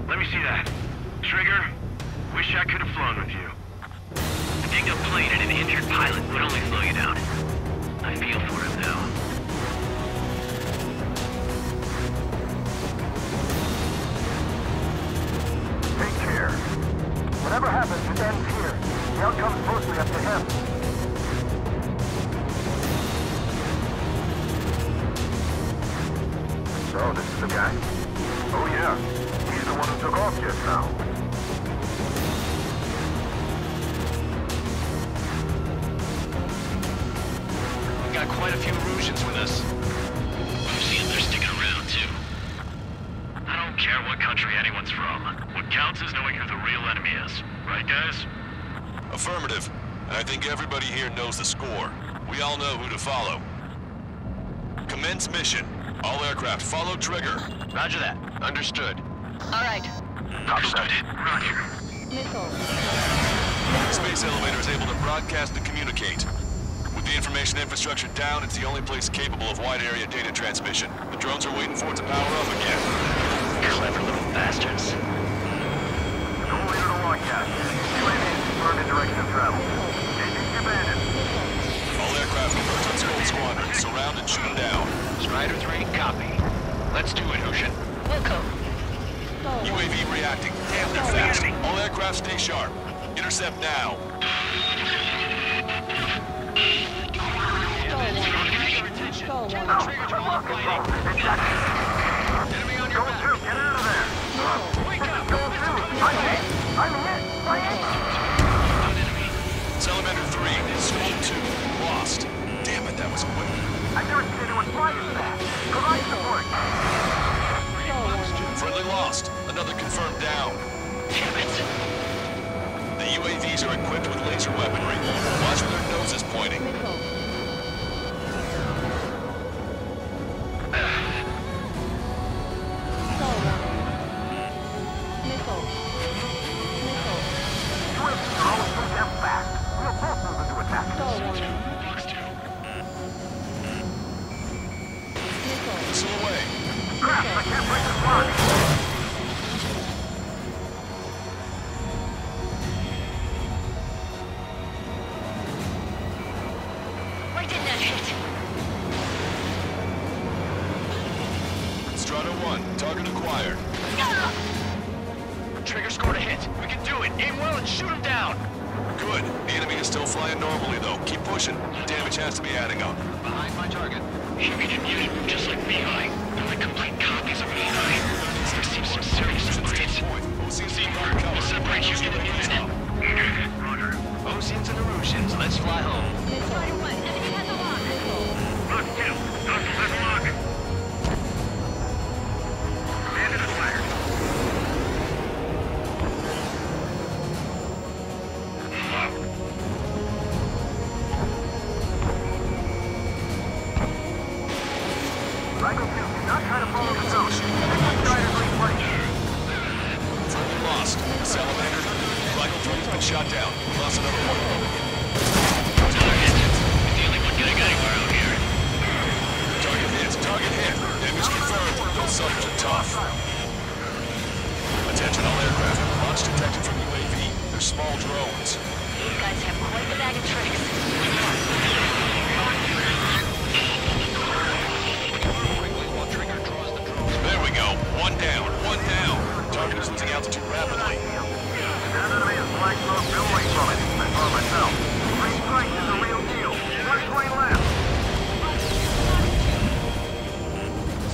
Let me see that. Trigger? Wish I could have flown with you. A dinged up plane and an injured pilot would only slow you down. I feel for him now. Take care. Whatever happens, it ends here. The outcome's mostly up to him. So, this is the guy? Oh yeah. He's the one who took off just now. Got quite a few Erusians with us. I've seen they're sticking around, too. I don't care what country anyone's from. What counts is knowing who the real enemy is. Right, guys? Affirmative. And I think everybody here knows the score. We all know who to follow. Commence mission. All aircraft follow Trigger. Roger that. Understood. All right. Understood. Roger. Missile. The space elevator is able to broadcast and communicate. With the information infrastructure down, it's the only place capable of wide-area data transmission. The drones are waiting for it to power up again. Clever little bastards. Go leader to lockdown. UAVs confirmed in direction of travel. ATC abandoned. All aircraft convert to Skull Squadron. Surround and shoot them down. Strider 3, copy. Let's do it, Hushin. Wilco. UAV reacting. Damn, they're fast. All aircraft stay sharp. Intercept now. Salamander 3, Swarm 2, lost. Damn it, that was quick. I've never seen anyone fly this fast. Provide another confirmed down. Damn it. The UAVs are equipped with laser weaponry. Watch where their nose is pointing. Missile away. I can't break this lock. Why didn't that hit? Strata 1, target acquired. Trigger scored a hit. We can do it. Aim well and shoot him down. Good. The enemy is still flying normally, though. Keep pushing. Damage has to be adding up. Behind my target. Human and mutant move just like VI. They're like complete copies of VI. There seems some serious upgrades. We'll separate human and mutant. Roger. Oceans and Erusians, let's fly home. Look, two. Dr. Lock. Commanded and flagged. Rifle 2, do not try to follow the zone. Try to replace. Friendly lost. Salamander. Rifle 3's been shot down. Lost another one. Another hit. It's the only one getting anywhere out here. Target hit. Target hit. Damage confirmed. Those suckers are tough. Attention all aircraft. Launch detected from UAV. They're small drones. These guys have quite the bag of tricks. There we go. One down. One down. Target is losing altitude rapidly. That enemy is flagged from away from it. I saw it myself. Three strikes is the real deal. One plane left.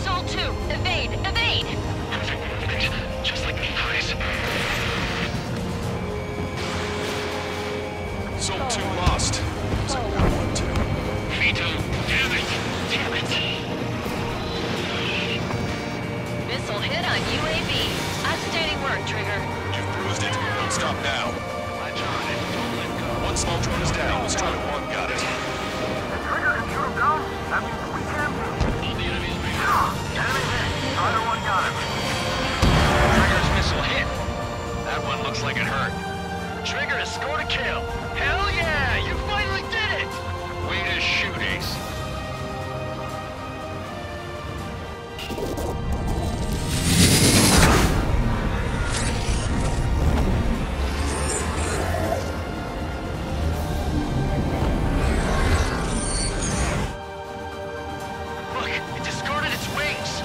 Sol 2, evade! Evade! Just like me, guys. Soul 2 lost. Looks like we got one too. Vito, damn it! Damn it! Missile hit on UAV. Outstanding work, Trigger. You've bruised it. Don't stop now. I'm on it. Don't let go. One small drone is down. Let's try to one. Got it. The trigger can shoot him down. That means we can. All the enemies being Enemy hit. Either one got him. Trigger's missile hit. That one looks like it hurt. Trigger has scored a kill. Hell yeah! You finally did it! Way to shoot, Ace. Look, it discarded its wings.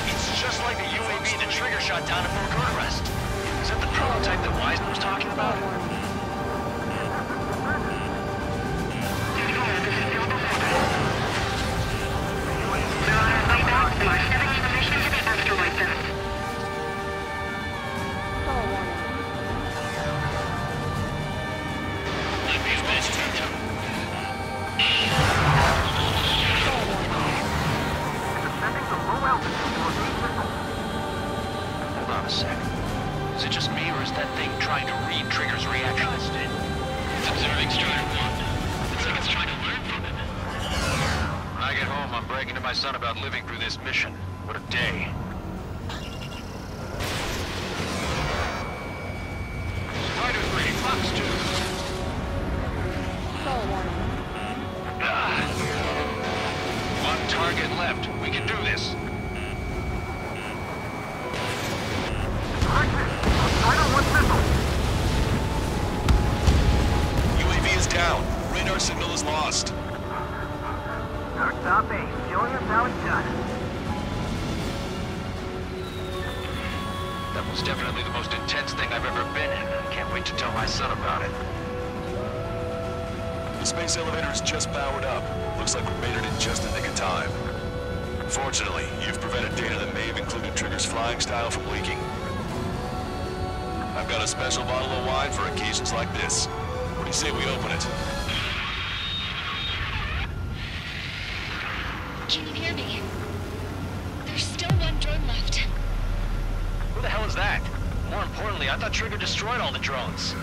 It's just like the UAV the Trigger shot down at Fort Arrest. Is that the prototype that Wiseman was talking about? Hold on a sec. Is it just me, or is that thing trying to read Trigger's reaction? It's observing Strider 1. It's like it's trying to learn from him. When I get home, I'm bragging to my son about living through this mission. What a day. Strider 3, Fox 2. One target left. We can do this. UAV is down. Radar signal is lost. Stop A. Showing us how it's done. That was definitely the most intense thing I've ever been in. I can't wait to tell my son about it. The space elevator is just powered up. Looks like we made it in just the nick of time. Fortunately, you've prevented data that may have included Trigger's flying style from leaking. I've got a special bottle of wine for occasions like this. What do you say we open it? Can you hear me? There's still one drone left. the hell is that? More importantly, I thought Trigger destroyed all the drones.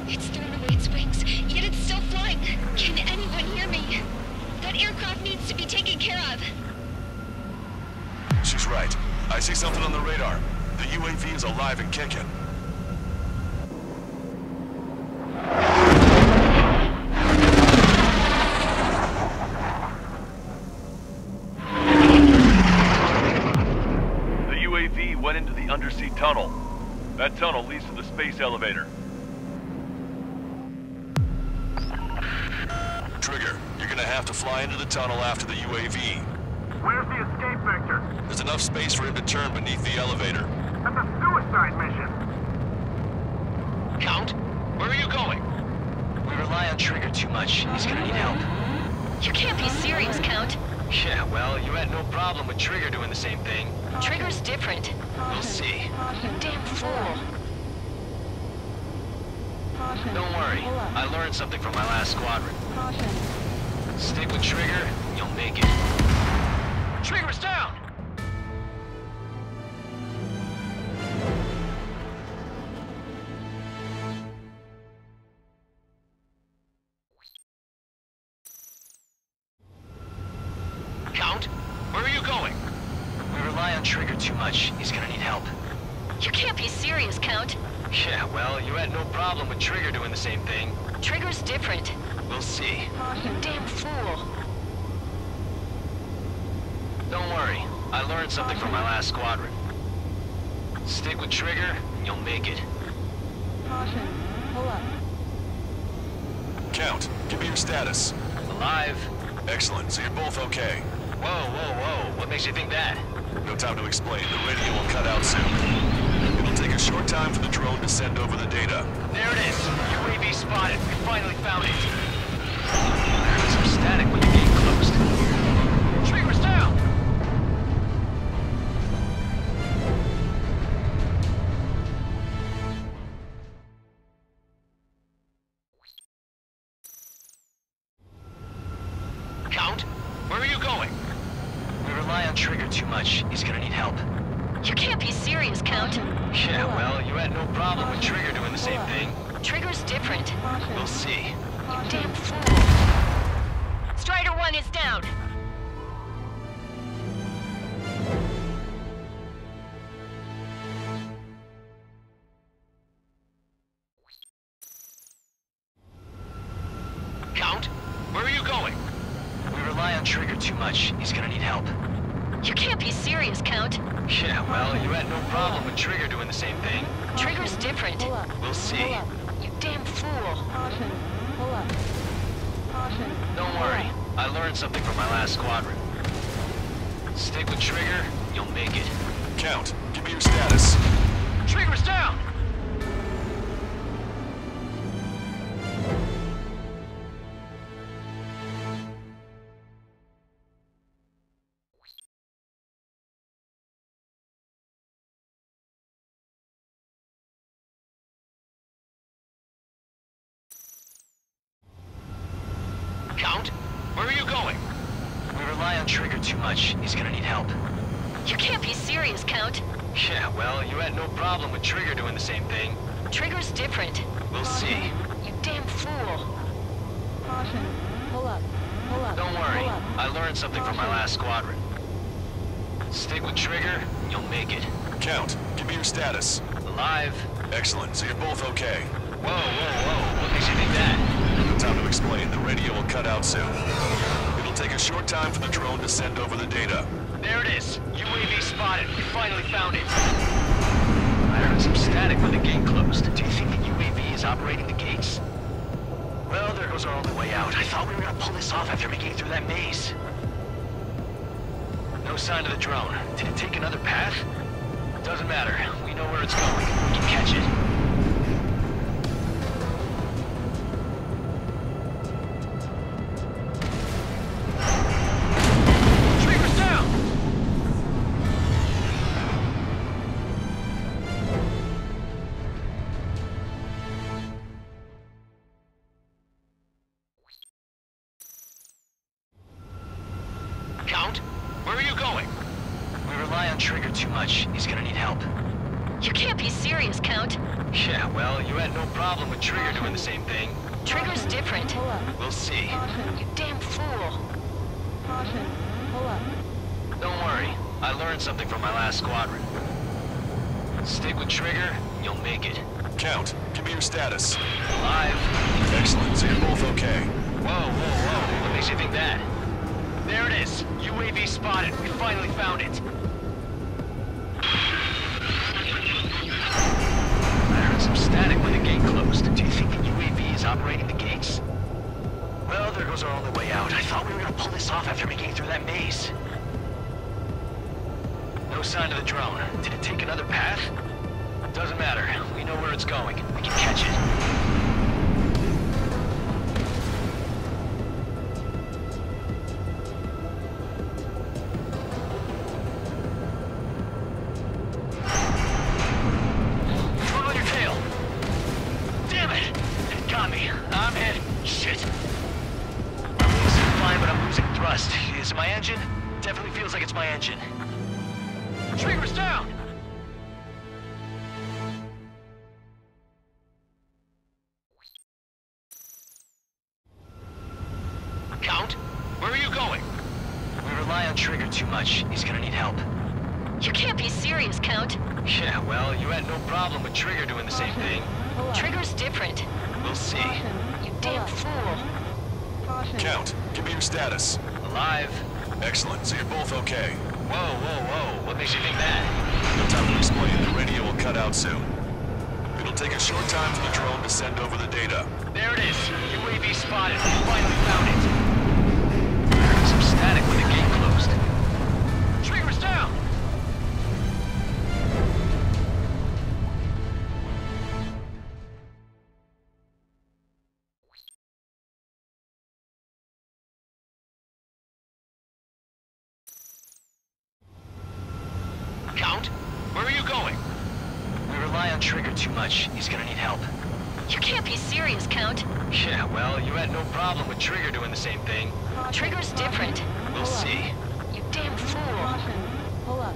It's thrown away its wings, yet it's still flying. Can anyone hear me? That aircraft needs to be taken care of. She's right. I see something on the radar. The UAV is alive and kicking. The UAV went into the undersea tunnel. That tunnel leads to the space elevator. Trigger, you're gonna have to fly into the tunnel after the UAV. Where's the escape vector? There's enough space for him to turn beneath the elevator. That's a suicide mission. Count, where are you going? We rely on Trigger too much. He's gonna need help. You can't be serious, Count. Yeah, well, you had no problem with Trigger doing the same thing. Trigger's different. We'll see. You damn fool. Don't worry. I learned something from my last squadron. Stick with Trigger, and you'll make it. Trigger's down! Count, where are you going? We rely on Trigger too much. He's gonna need help. You can't be serious, Count. Yeah, well, you had no problem with Trigger doing the same thing. Trigger's different. We'll see. You damn fool. Don't worry. I learned something from my last squadron. Stick with Trigger, and you'll make it. Pull up. Count, give me your status. Alive. Excellent, so you're both okay. Whoa, whoa, whoa. What makes you think that? No time to explain. The radio will cut out soon. It'll take a short time for the drone to send over the data. There it is. UAV spotted. We finally found it. I heard some static when the gate closed. Trigger's down! Count, where are you going? We rely on Trigger too much. He's gonna need help. You can't be serious, Count. Yeah, well, you had no problem with Trigger doing the same thing. Trigger's different. We'll see. You damn fool. Strider 1 is down. Count, where are you going? We rely on Trigger too much. He's gonna need help. You can't be serious, Count. Yeah, well, you had no problem with Trigger doing the same thing. Trigger's different. We'll see. You damn fool. Pull up. Don't worry. I learned something from my last squadron. Stick with Trigger, you'll make it. Count, give me your status. Trigger's down! Count, where are you going? We rely on Trigger too much. He's gonna need help. You can't be serious, Count. Yeah, well, you had no problem with Trigger doing the same thing. Trigger's different. We'll see. You damn fool. Pull up. Pull up. Don't worry. Pull up. I learned something from my last squadron. Stick with Trigger, and you'll make it. Count, give me your status. Alive. Excellent, so you're both okay. Whoa, whoa, whoa. What makes you think that? No time to explain. The radio will cut out soon. It'll take a short time for the drone to send over the data. There it is. UAV spotted. We finally found it. I heard some static when the gate closed. Do you think the UAV is operating the gates? Well, there goes our only way out. I thought we were gonna pull this off after making it through that maze. No sign of the drone. Did it take another path? Doesn't matter. We know where it's going. We can catch it. Trigger's down! Count, where are you going? We rely rely on Trigger too much. He's gonna need help. You can't be serious, Count. Yeah, well, you had no problem with Trigger doing the same thing. Trigger's different. We'll see. You damn fool. Caution. Pull up. Don't worry. I learned something from my last squadron. Stick with Trigger, you'll make it. Count, give me your status. Alive. Excellent, so you're both okay. Whoa, whoa, whoa. What makes you think that? There it is. UAV spotted. We finally found it. I heard some static when the gate closed. Do you think the UAV is operating the gates? Well, there goes our only way out. I thought we were gonna pull this off after making it through that maze. No sign of the drone. Did it take another path? Doesn't matter. We know where it's going. We can catch it. Drone on your tail! Damn it! It got me. I'm hit. Shit. My wings seem fine, but I'm losing thrust. Is it my engine? Definitely feels like it's my engine. Trigger's down! Count, where are you going? We rely on Trigger too much. He's gonna need help. You can't be serious, Count. Yeah, well, you had no problem with Trigger doing the same thing. Trigger's different. We'll see. You damn fool. Count, give me your status. Alive. Excellent, so you're both okay. Whoa, whoa, whoa. What makes you think that? No time to explain. The radio will cut out soon. It'll take a short time for the drone to send over the data. There it is. UAV spotted. We finally found it. I heard some static when the gate closed. Trigger's down! Count, where are you going? We rely on Trigger too much. He's gonna need help. You can't be serious, Count. Yeah, well, you had no problem with Trigger doing the same thing. Trigger's different. We'll see. You damn fool. Pull up.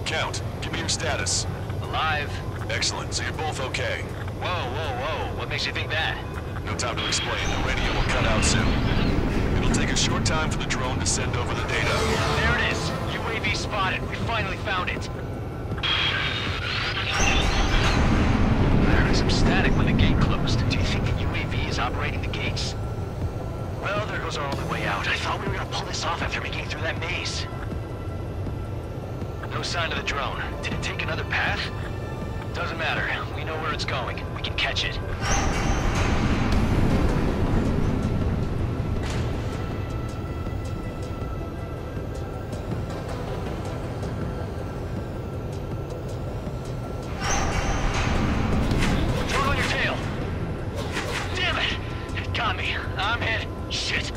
Count, give me your status. Alive. Excellent, so you're both okay. Whoa, whoa, whoa. What makes you think that? No time to explain. The radio will cut out soon. It'll take a short time for the drone to send over the data. There it is. UAV spotted. We finally found it. I heard some static when the gate closed. Do you think the UAV is operating the gates? Well, there goes our only way out. I thought we were gonna pull this off after making it through that maze. No sign of the drone. Did it take another path? Doesn't matter. We know where it's going. We can catch it. Drone on your tail! Damn it! It got me. I'm hit. Shit.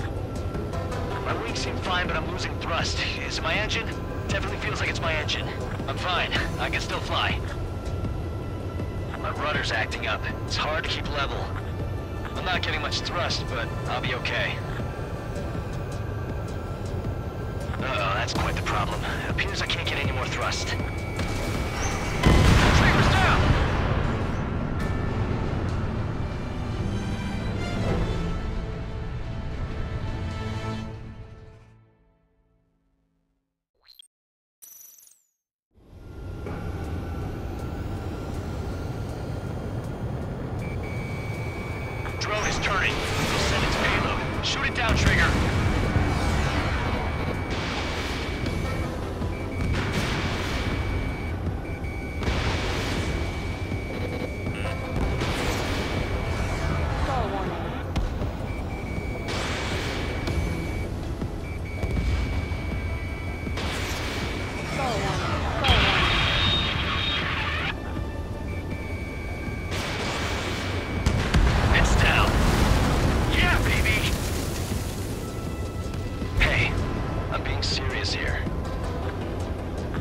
My wings seem fine, but I'm losing thrust. Is it my engine? Definitely feels like it's my engine. I'm fine. I can still fly. My rudder's acting up. It's hard to keep level. I'm not getting much thrust, but I'll be okay. Uh-oh, that's quite the problem. It appears I can't get any more thrust. Trigger's down! Drone is turning. We'll send its payload. Shoot it down, Trigger. Stall warning. Stall warning. Stall warning. It's down. Yeah, baby. Hey, I'm being serious here.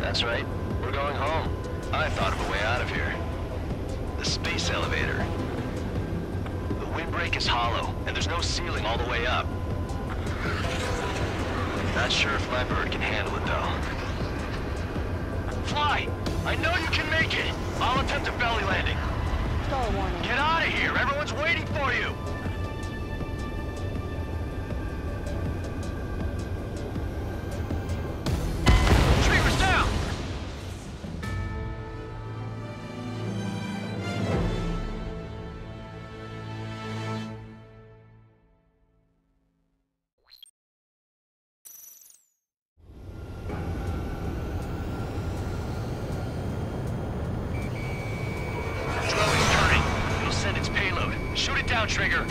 That's right. We're going home. I thought of a way out of here. The space elevator. The windbreak is hollow, and there's no ceiling all the way up. Not sure if my bird can handle it, though. Fly! I know you can make it! I'll attempt a belly landing. Stall warning. Get out of here! Everyone's waiting for you! Trigger's down! Shoot it down, Trigger!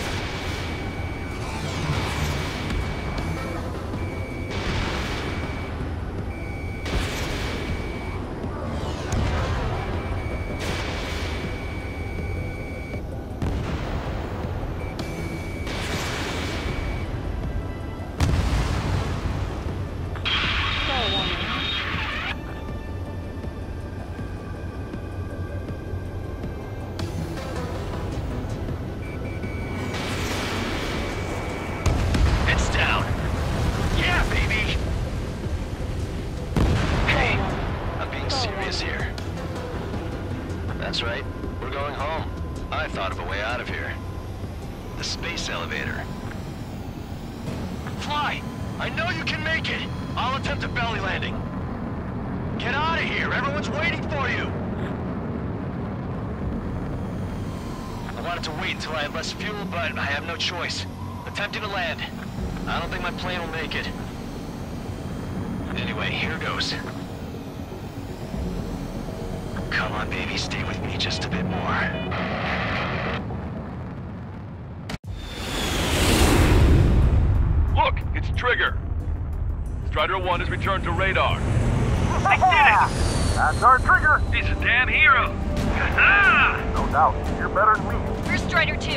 That's right. We're going home. I thought of a way out of here. The space elevator. Fly! I know you can make it! I'll attempt a belly landing. Get out of here! Everyone's waiting for you! I wanted to wait until I had less fuel, but I have no choice. Attempting to land. I don't think my plane will make it. Anyway, here goes. Come on, baby, stay with me just a bit more. Look, it's Trigger. Strider 1 has returned to radar. They did it! That's our Trigger! He's a damn hero. No doubt, you're better than me. Where's Strider 2?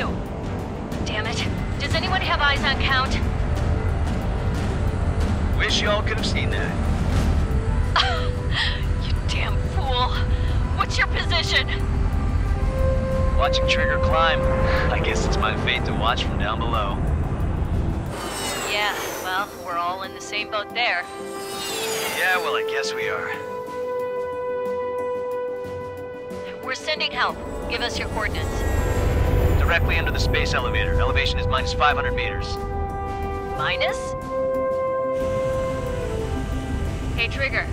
Damn it. Does anyone have eyes on Count? Wish y'all could have seen that. You damn fool. What's your position? Watching Trigger climb. I guess it's my fate to watch from down below. Yeah, well, we're all in the same boat there. Yeah, well, I guess we are. We're sending help. Give us your coordinates. Directly under the space elevator. Elevation is minus 500 meters. Minus? Hey, Trigger.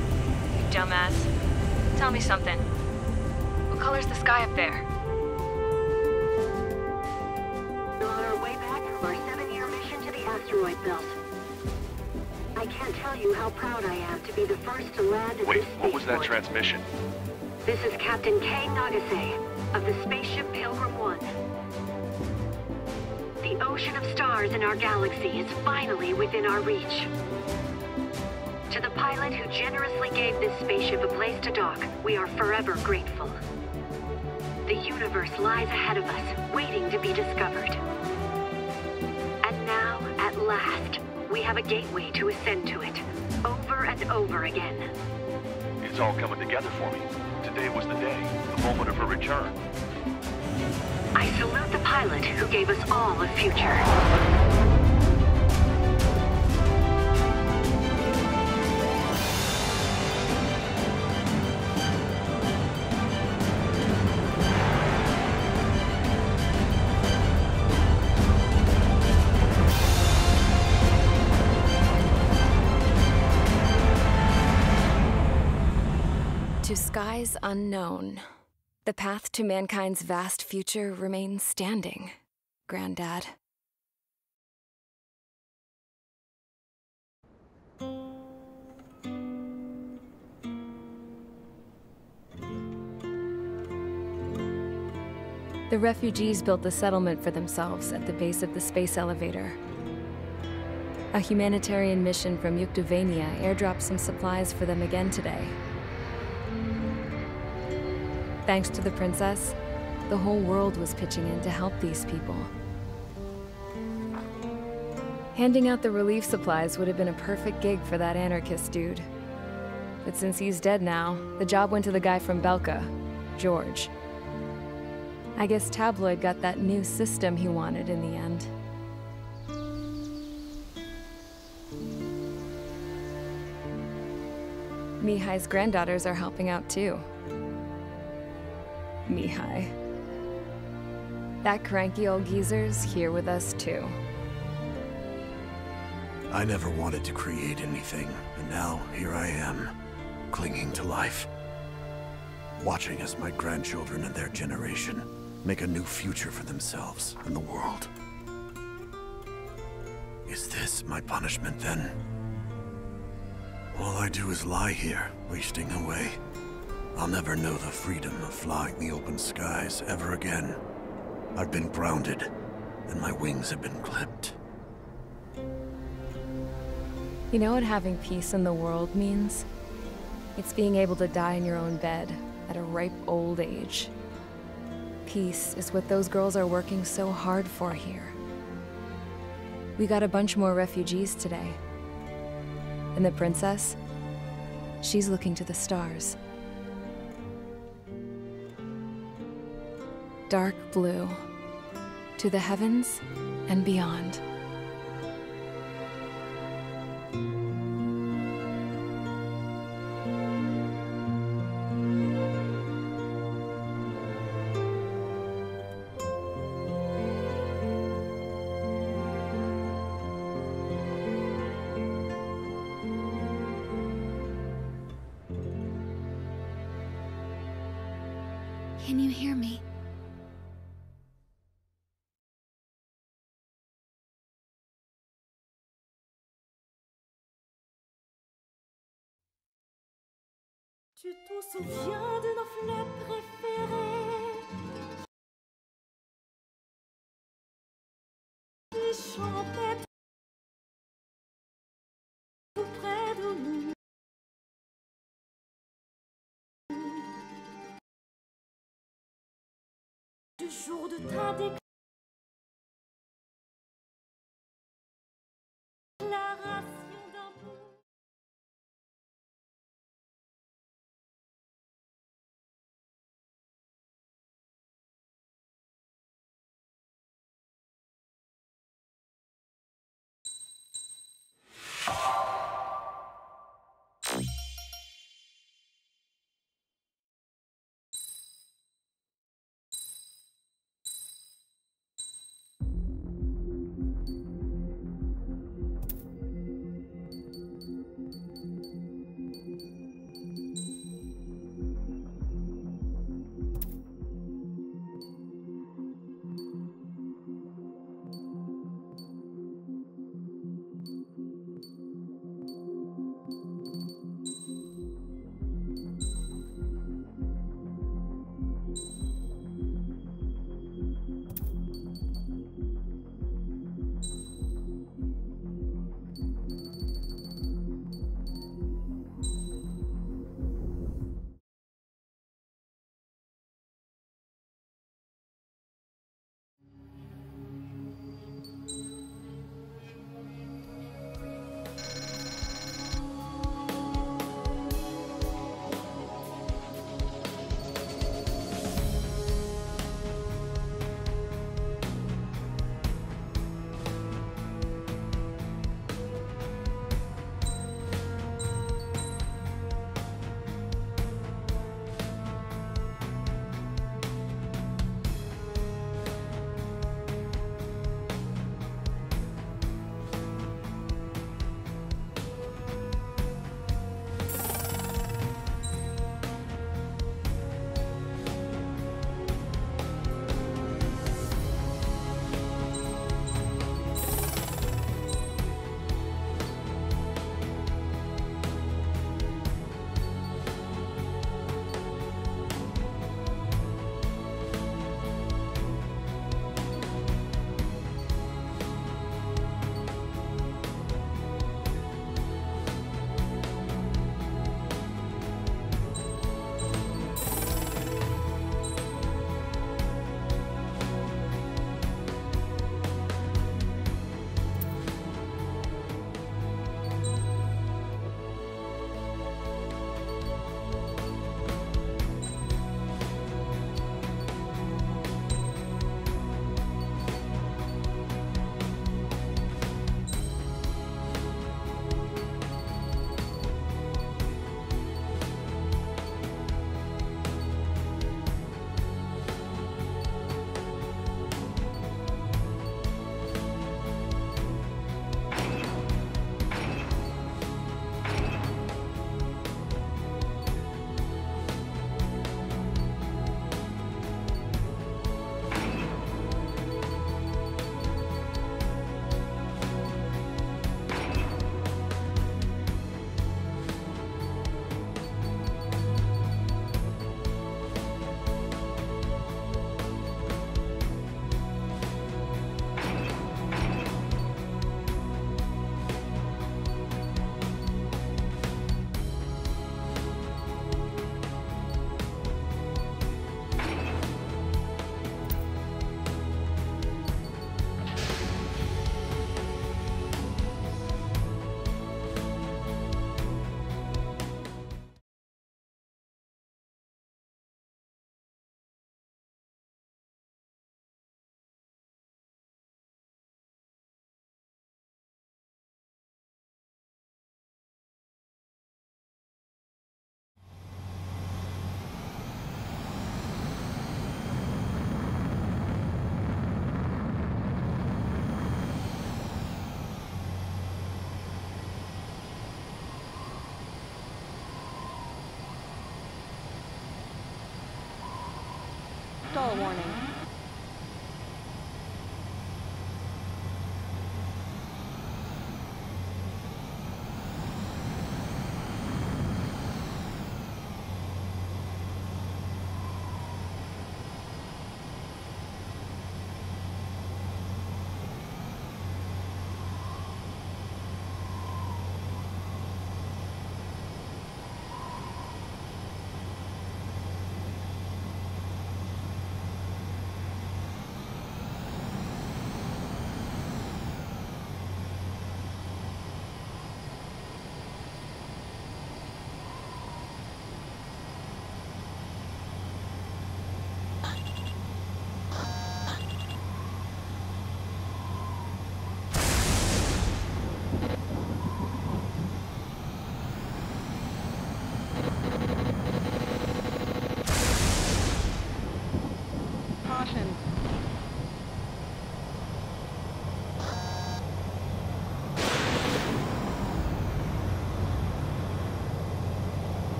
You dumbass. Tell me something. What color's the sky up there? We're on our way back from our 7-year mission to the asteroid belt. I can't tell you how proud I am to be the first to land at Wait, this what was that spaceport. transmission? This is Captain Kay Nagase of the spaceship Pilgrim 1. The ocean of stars in our galaxy is finally within our reach. To the pilot who generously gave this spaceship a place to dock, we are forever grateful. The universe lies ahead of us, waiting to be discovered. And now, at last, we have a gateway to ascend to it, over and over again. It's all coming together for me. Today was the day, the moment of her return. I salute the pilot who gave us all a future. To skies unknown, the path to mankind's vast future remains standing, Granddad. The refugees built the settlement for themselves at the base of the space elevator. A humanitarian mission from Yuktovania airdropped some supplies for them again today. Thanks to the princess, the whole world was pitching in to help these people. Handing out the relief supplies would have been a perfect gig for that anarchist dude. But since he's dead now, the job went to the guy from Belka, George. I guess Tabloid got that new system he wanted in the end. Mihai's granddaughters are helping out too. Mihai. That cranky old geezer's here with us too. I never wanted to create anything, and now here I am, clinging to life. Watching as my grandchildren and their generation make a new future for themselves and the world. Is this my punishment then? All I do is lie here, wasting away. I'll never know the freedom of flying the open skies ever again. I've been grounded, and my wings have been clipped. You know what having peace in the world means? It's being able to die in your own bed at a ripe old age. Peace is what those girls are working so hard for here. We got a bunch more refugees today. And the princess, she's looking to the stars. Dark blue, to the heavens and beyond. Can you hear me? Tu te souviens de nos fleurs préférées qui chantaient tout près de nous. Du jour de ta déclaration d'amour. Stall warning.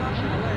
Caution alert.